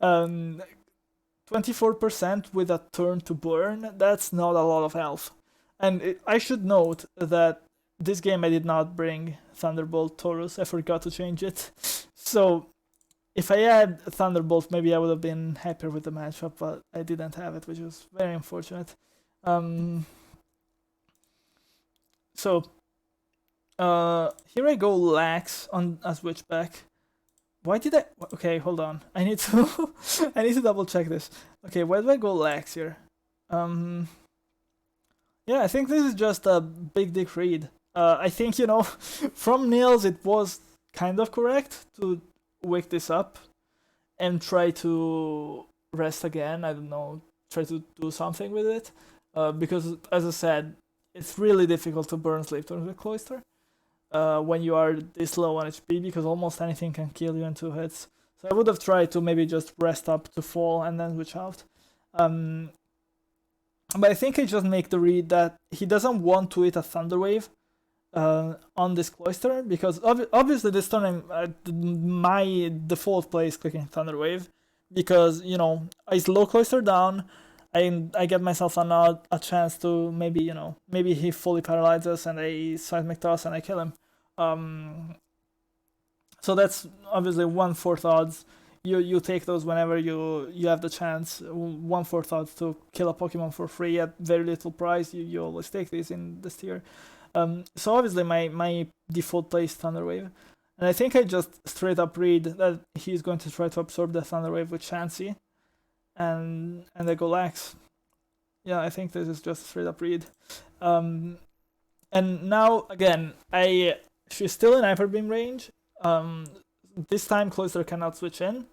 24% with a turn to burn, that's not a lot of health. And I should note that this game I did not bring Thunderbolt Taurus, I forgot to change it. So if I had Thunderbolt, maybe I would have been happier with the matchup, but I didn't have it, which was very unfortunate. So here I go Lax on a switchback. Why did I? Okay, hold on. I need to I need to double check this. Okay, why do I go Lax here? Yeah, I think this is just a big dick read. I think, from Nils it was kind of correct to wake this up and try to rest again. I don't know, try to do something with it. Because, as I said, it's really difficult to burn Sleep Turns with Cloister when you are this low on HP, because almost anything can kill you in 2 hits. So I would have tried to maybe just rest up to fall and then switch out. But I think I just make the read that he doesn't want to hit a Thunder Wave on this Cloister, because obviously this turn my default play is clicking Thunder Wave, because, you know, I slow Cloister down, I get myself a chance to maybe, you know, maybe he fully paralyzes and I Seismic Toss and I kill him. So that's obviously 1/4 odds. You take those whenever you have the chance. 1/4 odds to kill a Pokemon for free at very little price. You always take these in this tier. So obviously my default play is Thunder Wave, and I think I just straight up read that he's going to try to absorb the Thunder Wave with Chansey, and I go Lax. Yeah, I think this is just a straight up read. And now again, she's still in Hyper Beam range. This time Cloister cannot switch in.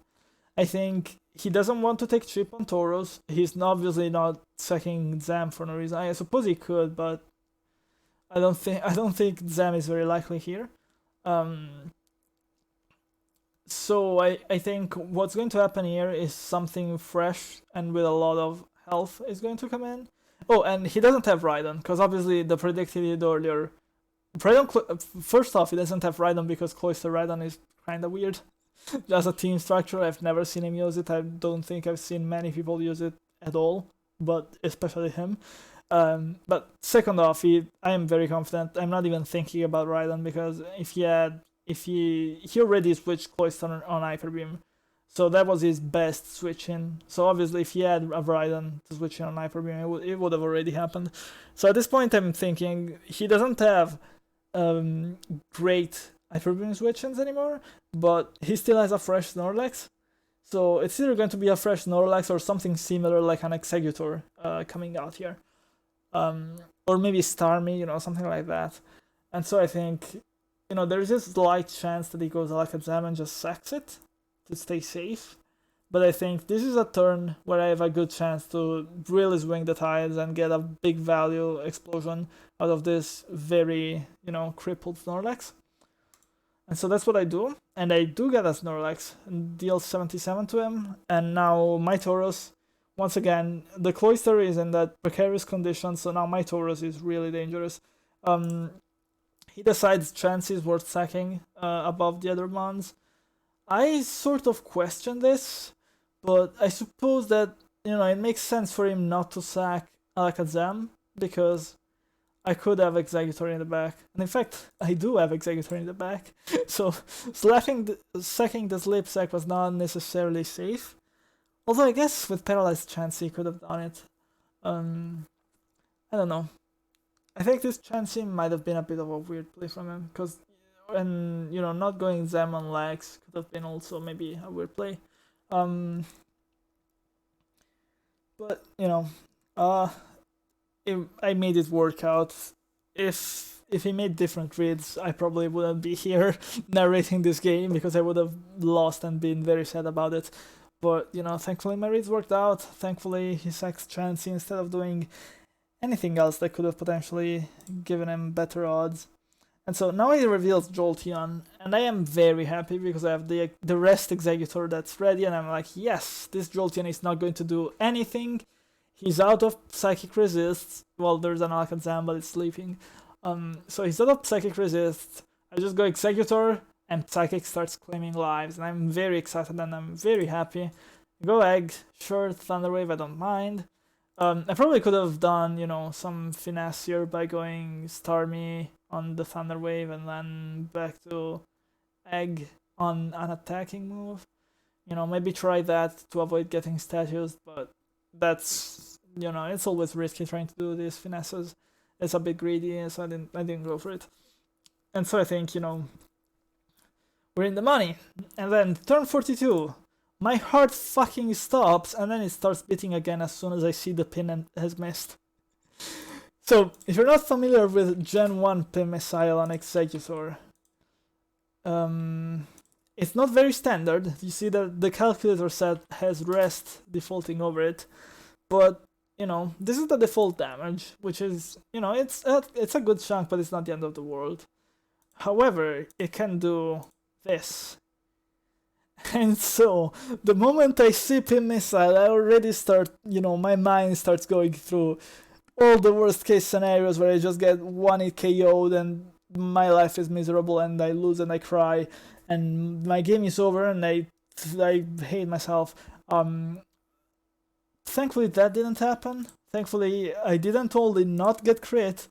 I think he doesn't want to take chip on Tauros. He's obviously not sacking Zam for no reason. I suppose he could, but I don't think Zam is very likely here. So I think what's going to happen here is something fresh and with a lot of health is going to come in. Oh, and he doesn't have Rhydon, because obviously the predict he did earlier. First off, he doesn't have Rhydon because Cloister Rhydon is kinda weird. As a team structure, I've never seen him use it. I don't think I've seen many people use it at all, but especially him. But second off, I am very confident. I'm not even thinking about Rhydon, because if he already switched Cloister on Hyper Beam, so that was his best switch in. So obviously, if he had a Rhydon to switch in on Hyper Beam, it would have already happened. So at this point, I'm thinking he doesn't have great Hyper Beam switch-ins anymore, but he still has a fresh Snorlax. So it's either going to be a fresh Snorlax or something similar like an Exeggutor coming out here. Or maybe Starmie, you know, something like that. And so I think, you know, there's this slight chance that he goes Alakazam and just sacks it to stay safe. But I think this is a turn where I have a good chance to really swing the tides and get a big value explosion out of this very, you know, crippled Snorlax. And so that's what I do. And I do get a Snorlax and deal 77 to him. And now my Tauros, once again, the Cloister is in that precarious condition, so now my Tauros is really dangerous. He decides Chansey is worth sacking above the other ones. I sort of question this, but I suppose that, you know, it makes sense for him not to sack Alakazam, because I could have Exeggutor in the back. And in fact, I do have Exeggutor in the back. So sacking the Sleep Sack was not necessarily safe. Although I guess with Paralyzed Chansey he could have done it. I don't know. I think this Chansey might have been a bit of a weird play from him, because, and you know, not going Zam on Lax could have been also maybe a weird play. But you know, I made it work out. If he made different reads, I probably wouldn't be here narrating this game, because I would have lost and been very sad about it. But, you know, thankfully my reads worked out. Thankfully he sacks Chansey instead of doing anything else that could have potentially given him better odds. And so now he reveals Jolteon, and I am very happy because I have the rest Exeggutor that's ready, and I'm like, yes, this Jolteon is not going to do anything. He's out of Psychic Resist. Well, there's an Alakazam, but it's sleeping. So he's out of Psychic Resist. I just go Exeggutor, and Psychic starts claiming lives, and I'm very excited and I'm very happy. Go Egg, sure, Thunder Wave, I don't mind. I probably could have done, you know, some finesse here by going Starmie on the Thunder Wave and then back to Egg on an attacking move. You know, maybe try that to avoid getting statues, but that's, you know, it's always risky trying to do these finesses. It's a bit greedy, so I didn't go for it. And so I think, you know, we're in the money. And then turn 42. My heart fucking stops, and then it starts beating again as soon as I see the pin has missed. So, if you're not familiar with Gen 1 Pin Missile on Exeggutor, it's not very standard. You see that the calculator set has rest defaulting over it, but, you know, this is the default damage, which is, you know, it's a good chunk, but it's not the end of the world. However, it can do this. And so, the moment I see Pin Missile, I already start, my mind starts going through all the worst case scenarios where I just get one hit KO'd and my life is miserable and I lose and I cry and my game is over and I hate myself. Thankfully that didn't happen. Thankfully I didn't only not get crit,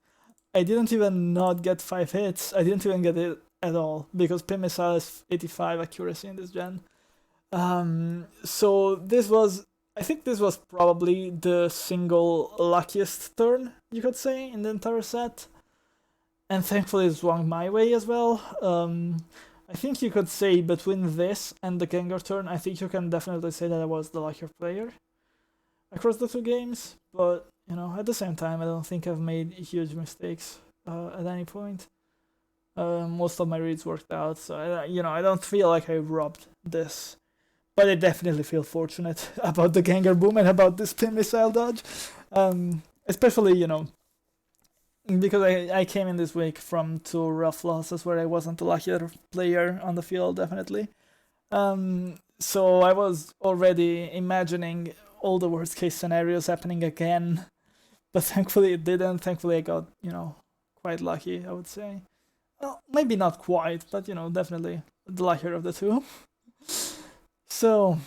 I didn't even not get 5 hits. I didn't even get it at all because Pin Missile is 85 accuracy in this gen. So I think this was probably the single luckiest turn, you could say, in the entire set. And thankfully it swung my way as well. I think you could say between this and the Gengar turn, I think you can definitely say that I was the luckier player across the two games. But, at the same time, I don't think I've made huge mistakes at any point. Most of my reads worked out, so I don't feel like I robbed this. But I definitely feel fortunate about the Gengar boom and about this Pin Missile dodge. Especially, because I came in this week from 2 rough losses where I wasn't the luckier player on the field, definitely. So I was already imagining all the worst case scenarios happening again. But thankfully it didn't. Thankfully I got, quite lucky, I would say. Well, maybe not quite, but, definitely the luckier of the two. So,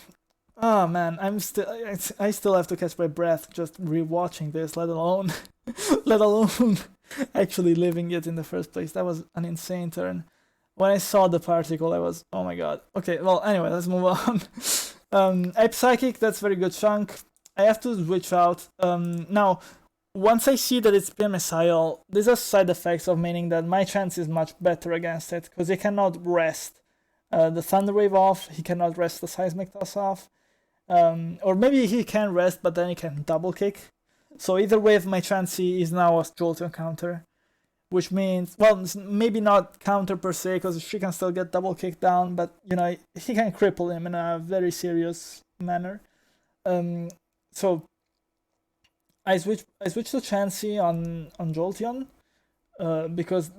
oh man, I still have to catch my breath just rewatching this, let alone actually living it in the first place. That was an insane turn. When I saw the particle, I was, oh my god. Okay, well, anyway, let's move on. Ape Psychic, that's very good chunk. I have to switch out. Now, once I see that it's Pin Missile, these are side effects of meaning that my chance is much better against it, because he cannot rest the Thunder Wave off, he cannot rest the Seismic Toss off, or maybe he can rest, but then he can double kick. So either way, my Chansey is now a Jolteon counter, which means, well, maybe not counter per se, because she can still get double kicked down, but, he can cripple him in a very serious manner. So I switch to Chansey on Jolteon, because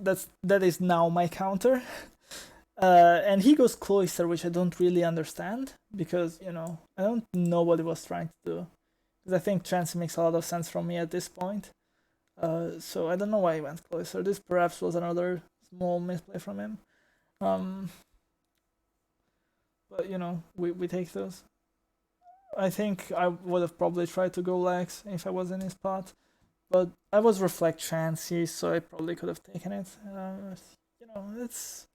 that is now my counter. And he goes Cloyster, which I don't really understand, because, I don't know what he was trying to do. Because I think Chansey makes a lot of sense from me at this point. So I don't know why he went Cloyster. This perhaps was another small misplay from him. But, we take those. I think I would have probably tried to go Lex if I was in his spot. But I was Reflect Chansey, so I probably could have taken it.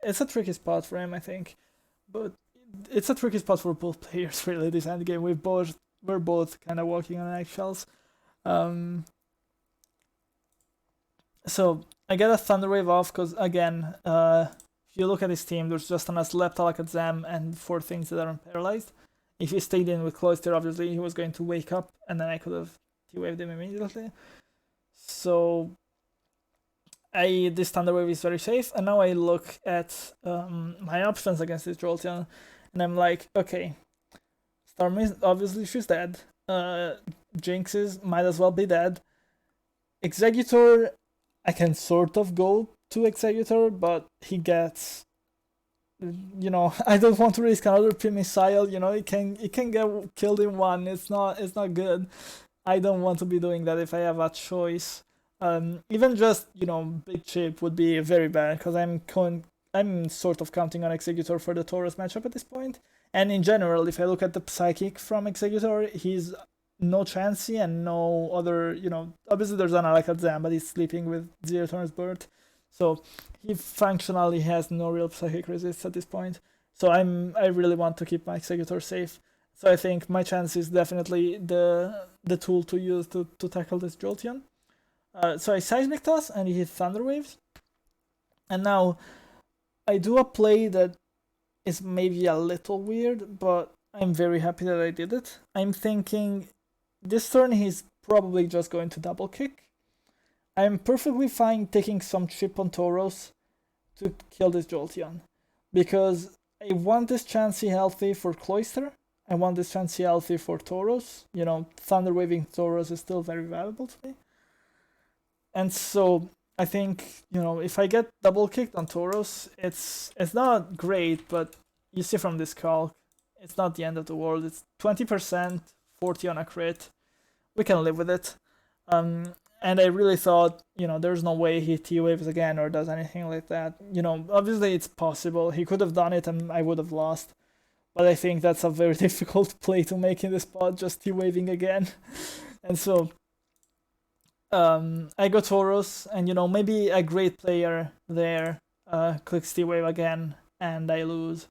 It's a tricky spot for him, I think. But it's a tricky spot for both players, really, this endgame. We're both kind of walking on eggshells. So I get a Thunder Wave off because, again, if you look at his team, there's just an Aslepta, Alakazam, and 4 things that aren't paralyzed. If he stayed in with Cloyster, obviously he was going to wake up, and then I could have T-Waved him immediately. So this Thunder Wave is very safe, and now I look at my options against this Jolteon, and I'm like, okay, Starmie, obviously she's dead. Jinxes might as well be dead. Executor, I can sort of go to Executor, but he gets, I don't want to risk another Pin Missile. It can get killed in one. It's not good. I don't want to be doing that if I have a choice. Even just big chip would be very bad, because I'm sort of counting on Executor for the Tauros matchup at this point. And in general, if I look at the Psychic from Executor, he's no Chansey and no other, obviously there's an Alakazam, but he's sleeping with Zero Turns Birth. So he functionally has no real Psychic resist at this point. So I really want to keep my Executor safe. So I think my chance is definitely the tool to use to tackle this Jolteon. So I Seismic Toss and he hit Thunder Waves. And now I do a play that is maybe a little weird, but I'm very happy that I did it. I'm thinking this turn he's probably just going to double kick. I'm perfectly fine taking some chip on Tauros to kill this Jolteon, because I want this Chansey healthy for Cloyster. I want this Chansey healthy for Tauros. Thunder Waving Tauros is still very valuable to me. And so I think, if I get double kicked on Tauros, it's not great, but you see from this calc, it's not the end of the world. It's 20%, 40 on a crit. We can live with it. And I really thought, there's no way he T-waves again or does anything like that. Obviously it's possible. He could have done it and I would have lost. But I think that's a very difficult play to make in this spot, just T-waving again. And so I go Tauros, and maybe a great player there clicks T-wave again, and I lose.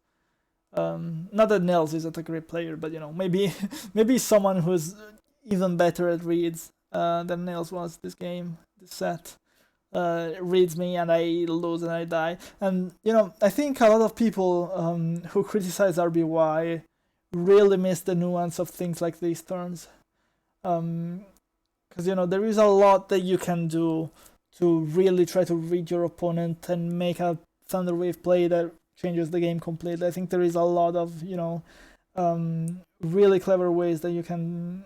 Not that Nels isn't a great player, but maybe maybe someone who's even better at reads than Nels was this game, this set. Reads me and I lose and I die. And I think a lot of people who criticize RBY really miss the nuance of things like these turns. Because there is a lot that you can do to really try to read your opponent and make a Thunderwave play that changes the game completely. I think there is a lot of really clever ways that you can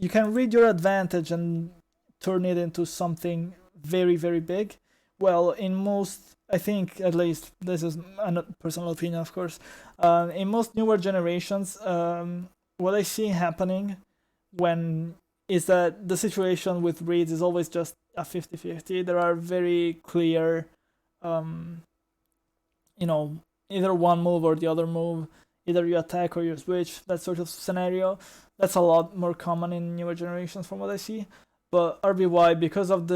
read your advantage and turn it into something very, very big. Well, in most, I think, at least, this is a personal opinion, of course, in most newer generations, what I see happening is that the situation with reads is always just a 50-50. There are very clear, either one move or the other move, either you attack or you switch, that sort of scenario. That's a lot more common in newer generations from what I see. But RBY, because of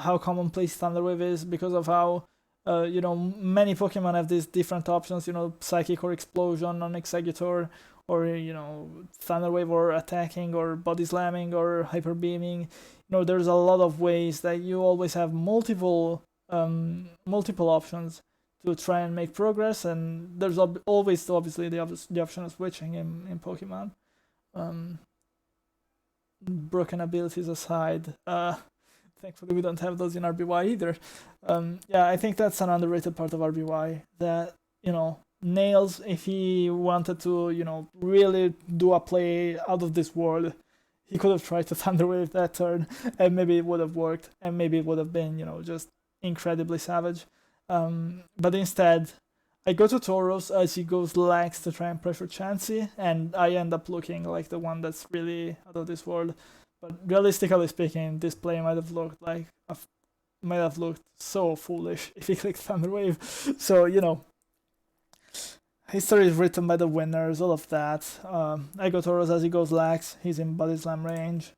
how commonplace Thunderwave is, because of how many Pokemon have these different options, Psychic or Explosion on Exeggutor, or Thunderwave or attacking or body slamming or hyper beaming. There's a lot of ways that you always have multiple options to try and make progress, and there's always obviously the option of switching in Pokemon. Broken abilities aside, thankfully we don't have those in RBY either. I think that's an underrated part of RBY, that Nails, if he wanted to really do a play out of this world, he could have tried to Thunderwave that turn, and maybe it would have worked, and maybe it would have been just incredibly savage. But instead, I go to Tauros as he goes Lax to try and pressure Chansey, and I end up looking like the one that's really out of this world. But realistically speaking, this play might have looked so foolish if he clicked Thunderwave. So history is written by the winners, all of that. I go Tauros as he goes Lax. He's in Body Slam range.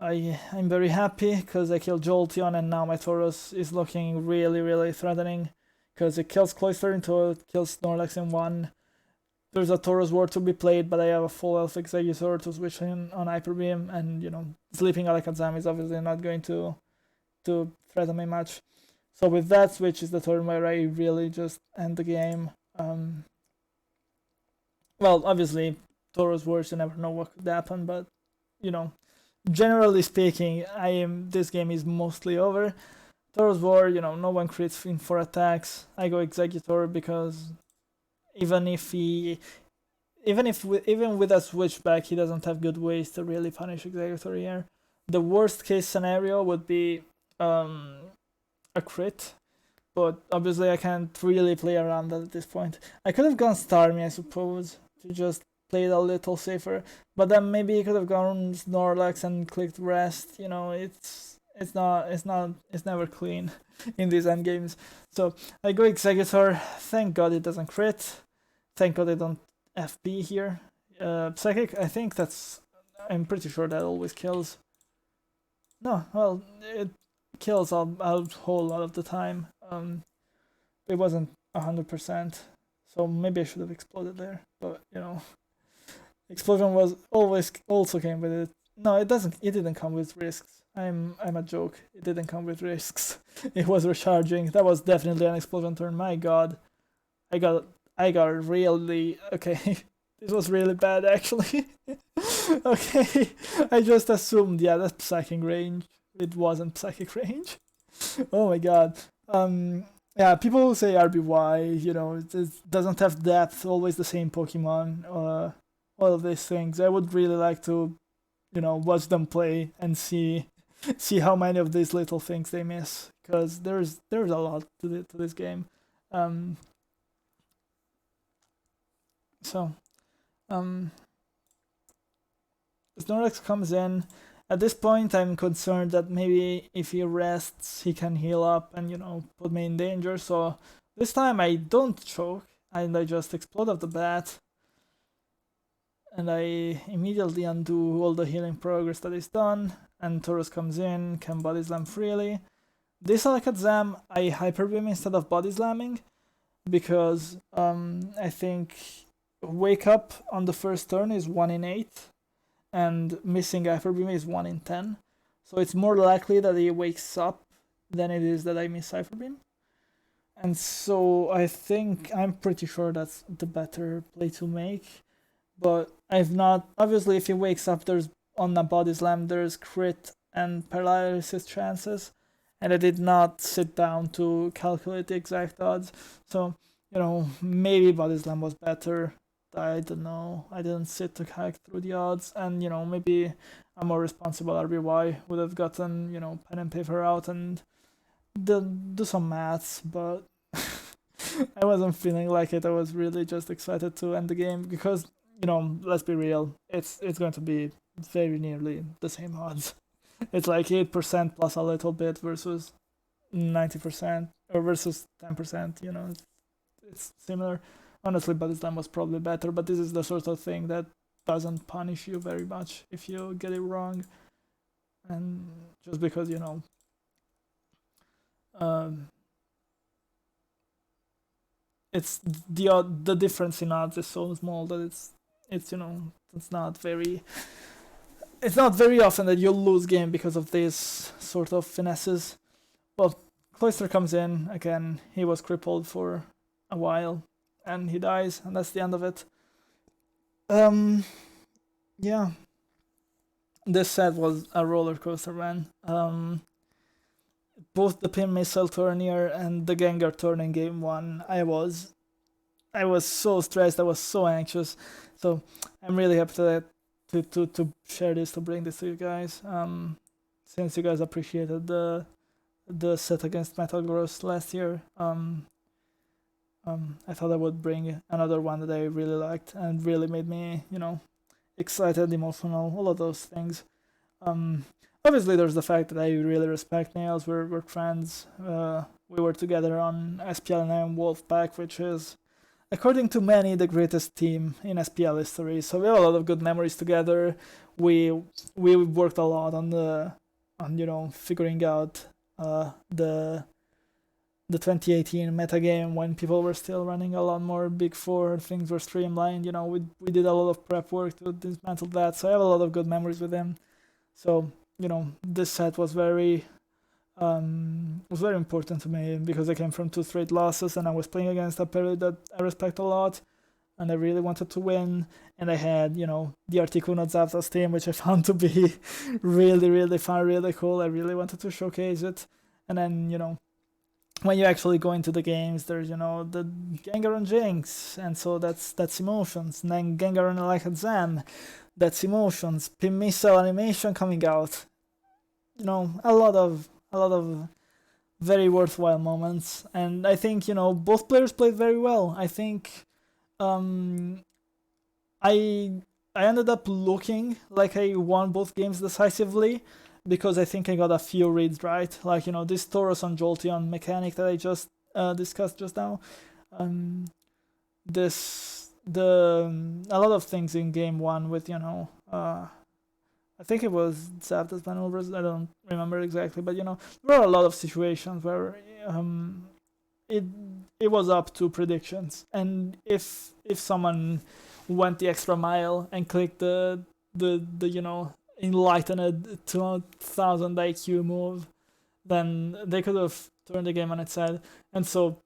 I'm very happy because I killed Jolteon, and now my Tauros is looking really, really threatening. Because it kills Cloyster in 2, it kills Snorlax in 1. There's a Tauros War to be played, but I have a full Elf Exeggutor to switch in on Hyper Beam, and sleeping Alakazam is obviously not going to threaten me much. So with that switch is the turn where I really just end the game. Well, obviously, Tauros Wars, you never know what could happen, but generally speaking, this game is mostly over. Tauros War, no one crits in 4 attacks. I go Exeggutor because even with a switchback, he doesn't have good ways to really punish Exeggutor here. The worst case scenario would be a crit, but obviously I can't really play around that at this point. I could have gone Starmie, I suppose, to just play it a little safer, but then maybe he could have gone Snorlax and clicked Rest. It's never clean in these end games. So I go Exeggutor. Thank God it doesn't crit. Thank God I don't FP here. Psychic, I'm pretty sure that always kills. No, well, it kills a whole lot of the time. It wasn't 100%, so maybe I should have exploded there. But Explosion was also came with it. No, it didn't come with risks. I'm a joke. It didn't come with risks. It was recharging. That was definitely an Explosion turn. My God, I got really okay. This was really bad actually. Okay, I just assumed that's psychic range. It wasn't psychic range. Oh my God. People who say RBY, it doesn't have depth. Always the same Pokemon. All of these things. I would really like to, watch them play and see how many of these little things they miss, because there's a lot to this game. So, Snorlax comes in. At this point, I'm concerned that maybe if he rests, he can heal up and, put me in danger. So this time I don't choke, and I just explode off the bat. And I immediately undo all the healing progress that is done. And Taurus comes in, can body slam freely. This Alakazam, I Hyper Beam instead of body slamming, because I think Wake Up on the first turn is 1 in 8, and missing Hyper Beam is 1 in 10. So it's more likely that he wakes up than it is that I miss Hyper Beam. And so I think, I'm pretty sure that's the better play to make. But I've not, obviously if he wakes up, there's on a body slam, there's crit and paralysis chances. And I did not sit down to calculate the exact odds. So, maybe body slam was better. I don't know. I didn't sit to hack through the odds. And, maybe a more responsible RBY would have gotten, pen and paper out and do some maths. But I wasn't feeling like it. I was really just excited to end the game because, let's be real. It's going to be very nearly the same odds. It's like 8% plus a little bit versus 90% or versus 10%, it's similar. Honestly, Body Slam was probably better, but this is the sort of thing that doesn't punish you very much if you get it wrong. And just because, it's the difference in odds is so small that it's it's not very often that you'll lose game because of these sort of finesses. Well, Cloyster comes in again. He was crippled for a while, and he dies, and that's the end of it. Yeah. This set was a roller coaster, man. Both the Pin Missile Tournament and the Gengar turn in game 1, I was so stressed. I was so anxious. So I'm really happy to share this, to bring this to you guys. Since you guys appreciated the set against Metagross last year, I thought I would bring another one that I really liked and really made me, excited, emotional, all of those things. Obviously, there's the fact that I really respect Nails. We're friends. We were together on SPL and Wolfpack, which is, according to many, the greatest team in SPL history. So we have a lot of good memories together. We worked a lot on figuring out the 2018 metagame when people were still running a lot more Big Four, things were streamlined. We did a lot of prep work to dismantle that. So I have a lot of good memories with him. So this set was very important to me because I came from 2 straight losses and I was playing against a player that I respect a lot and I really wanted to win. And I had, the Articuno Zapdos team, which I found to be really, really fun, really cool. I really wanted to showcase it. And then, when you actually go into the games, there's, the Gengar and Jinx, and so that's emotions. And then Gengar and Alakazam, that's emotions. Pin Missile animation coming out. A lot of very worthwhile moments, and I think both players played very well. I think I ended up looking like I won both games decisively because I think I got a few reads right. Like this Tauros on Jolteon mechanic that I just discussed just now. A lot of things in game 1 with I think it was Zapdos maneuvers. I don't remember exactly, but there were a lot of situations where it was up to predictions, and if someone went the extra mile and clicked the enlightened 2000 IQ move, then they could have turned the game on its head. And so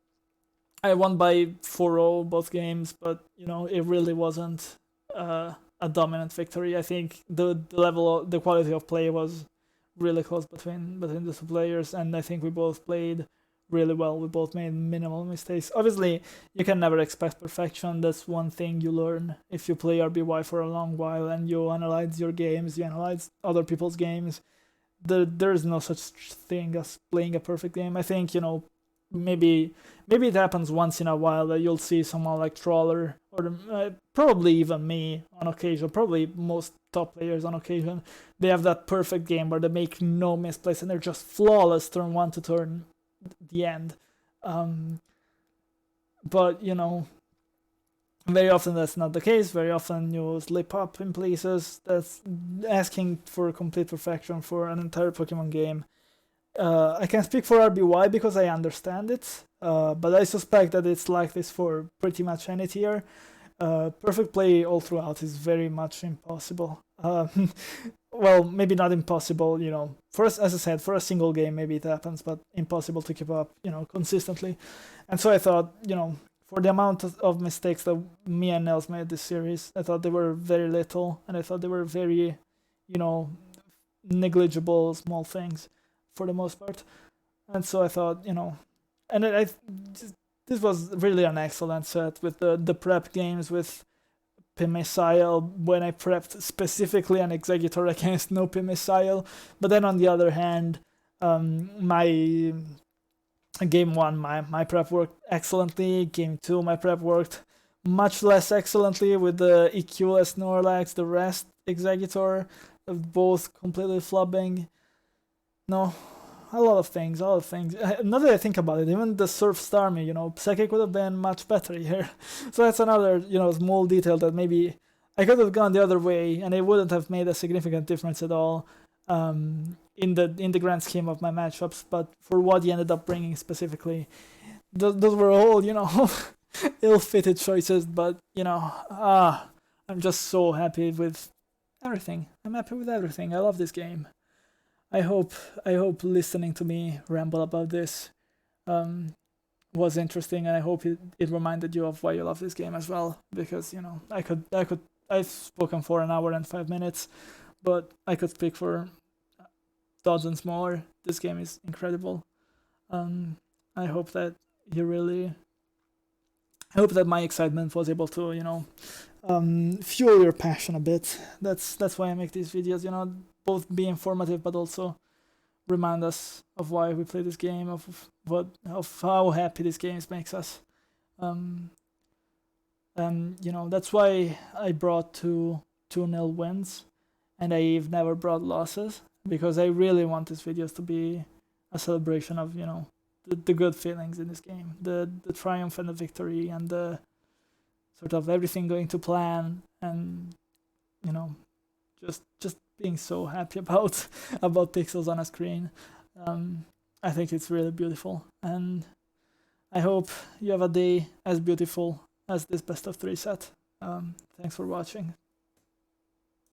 I won by 4-0 both games, but it really wasn't a dominant victory. I think the quality of play was really close between the 2 players, and I think we both played really well. We both made minimal mistakes. Obviously, you can never expect perfection. That's one thing you learn if you play RBY for a long while and you analyze your games, you analyze other people's games. There is no such thing as playing a perfect game. I think maybe maybe it happens once in a while that you'll see someone like Troller or probably even me on occasion, probably most top players on occasion. They have that perfect game where they make no misplays and they're just flawless turn 1 to turn the end. But very often that's not the case. Very often you slip up in places. That's asking for complete perfection for an entire Pokemon game. I can speak for RBY because I understand it, but I suspect that it's like this for pretty much any tier. Perfect play all throughout is very much impossible. Well, maybe not impossible, as I said, for a single game maybe it happens, but impossible to keep up, consistently. And so I thought, for the amount of mistakes that me and Nels made this series, I thought they were very little, and I thought they were very, negligible small things for the most part. And so I thought, and this was really an excellent set with the prep games with P-Missile when I prepped specifically an Executor against no P-Missile. But then on the other hand, my game 1, my prep worked excellently. Game 2, my prep worked much less excellently with the EQ-less Snorlax, the rest Executor, both completely flubbing. No, a lot of things. Now that I think about it, even the Surf Starmie, Psychic would have been much better here. So that's another, small detail that maybe I could have gone the other way and it wouldn't have made a significant difference at all in the grand scheme of my matchups. But for what he ended up bringing specifically, those were all, ill-fitted choices. But, I'm just so happy with everything. I'm happy with everything. I love this game. I hope listening to me ramble about this was interesting, and I hope it reminded you of why you love this game as well. Because I've spoken for an hour and 5 minutes, but I could speak for dozens more. This game is incredible. I hope that I hope that my excitement was able to fuel your passion a bit. That's why I make these videos. Both be informative but also remind us of why we play this game, of how happy this game makes us. And that's why I brought 2-0 wins, and I've never brought losses, because I really want these videos to be a celebration of the good feelings in this game, the triumph and the victory, and the sort of everything going to plan, and just being so happy about pixels on a screen. I think it's really beautiful, and I hope you have a day as beautiful as this best of 3 set. Thanks for watching.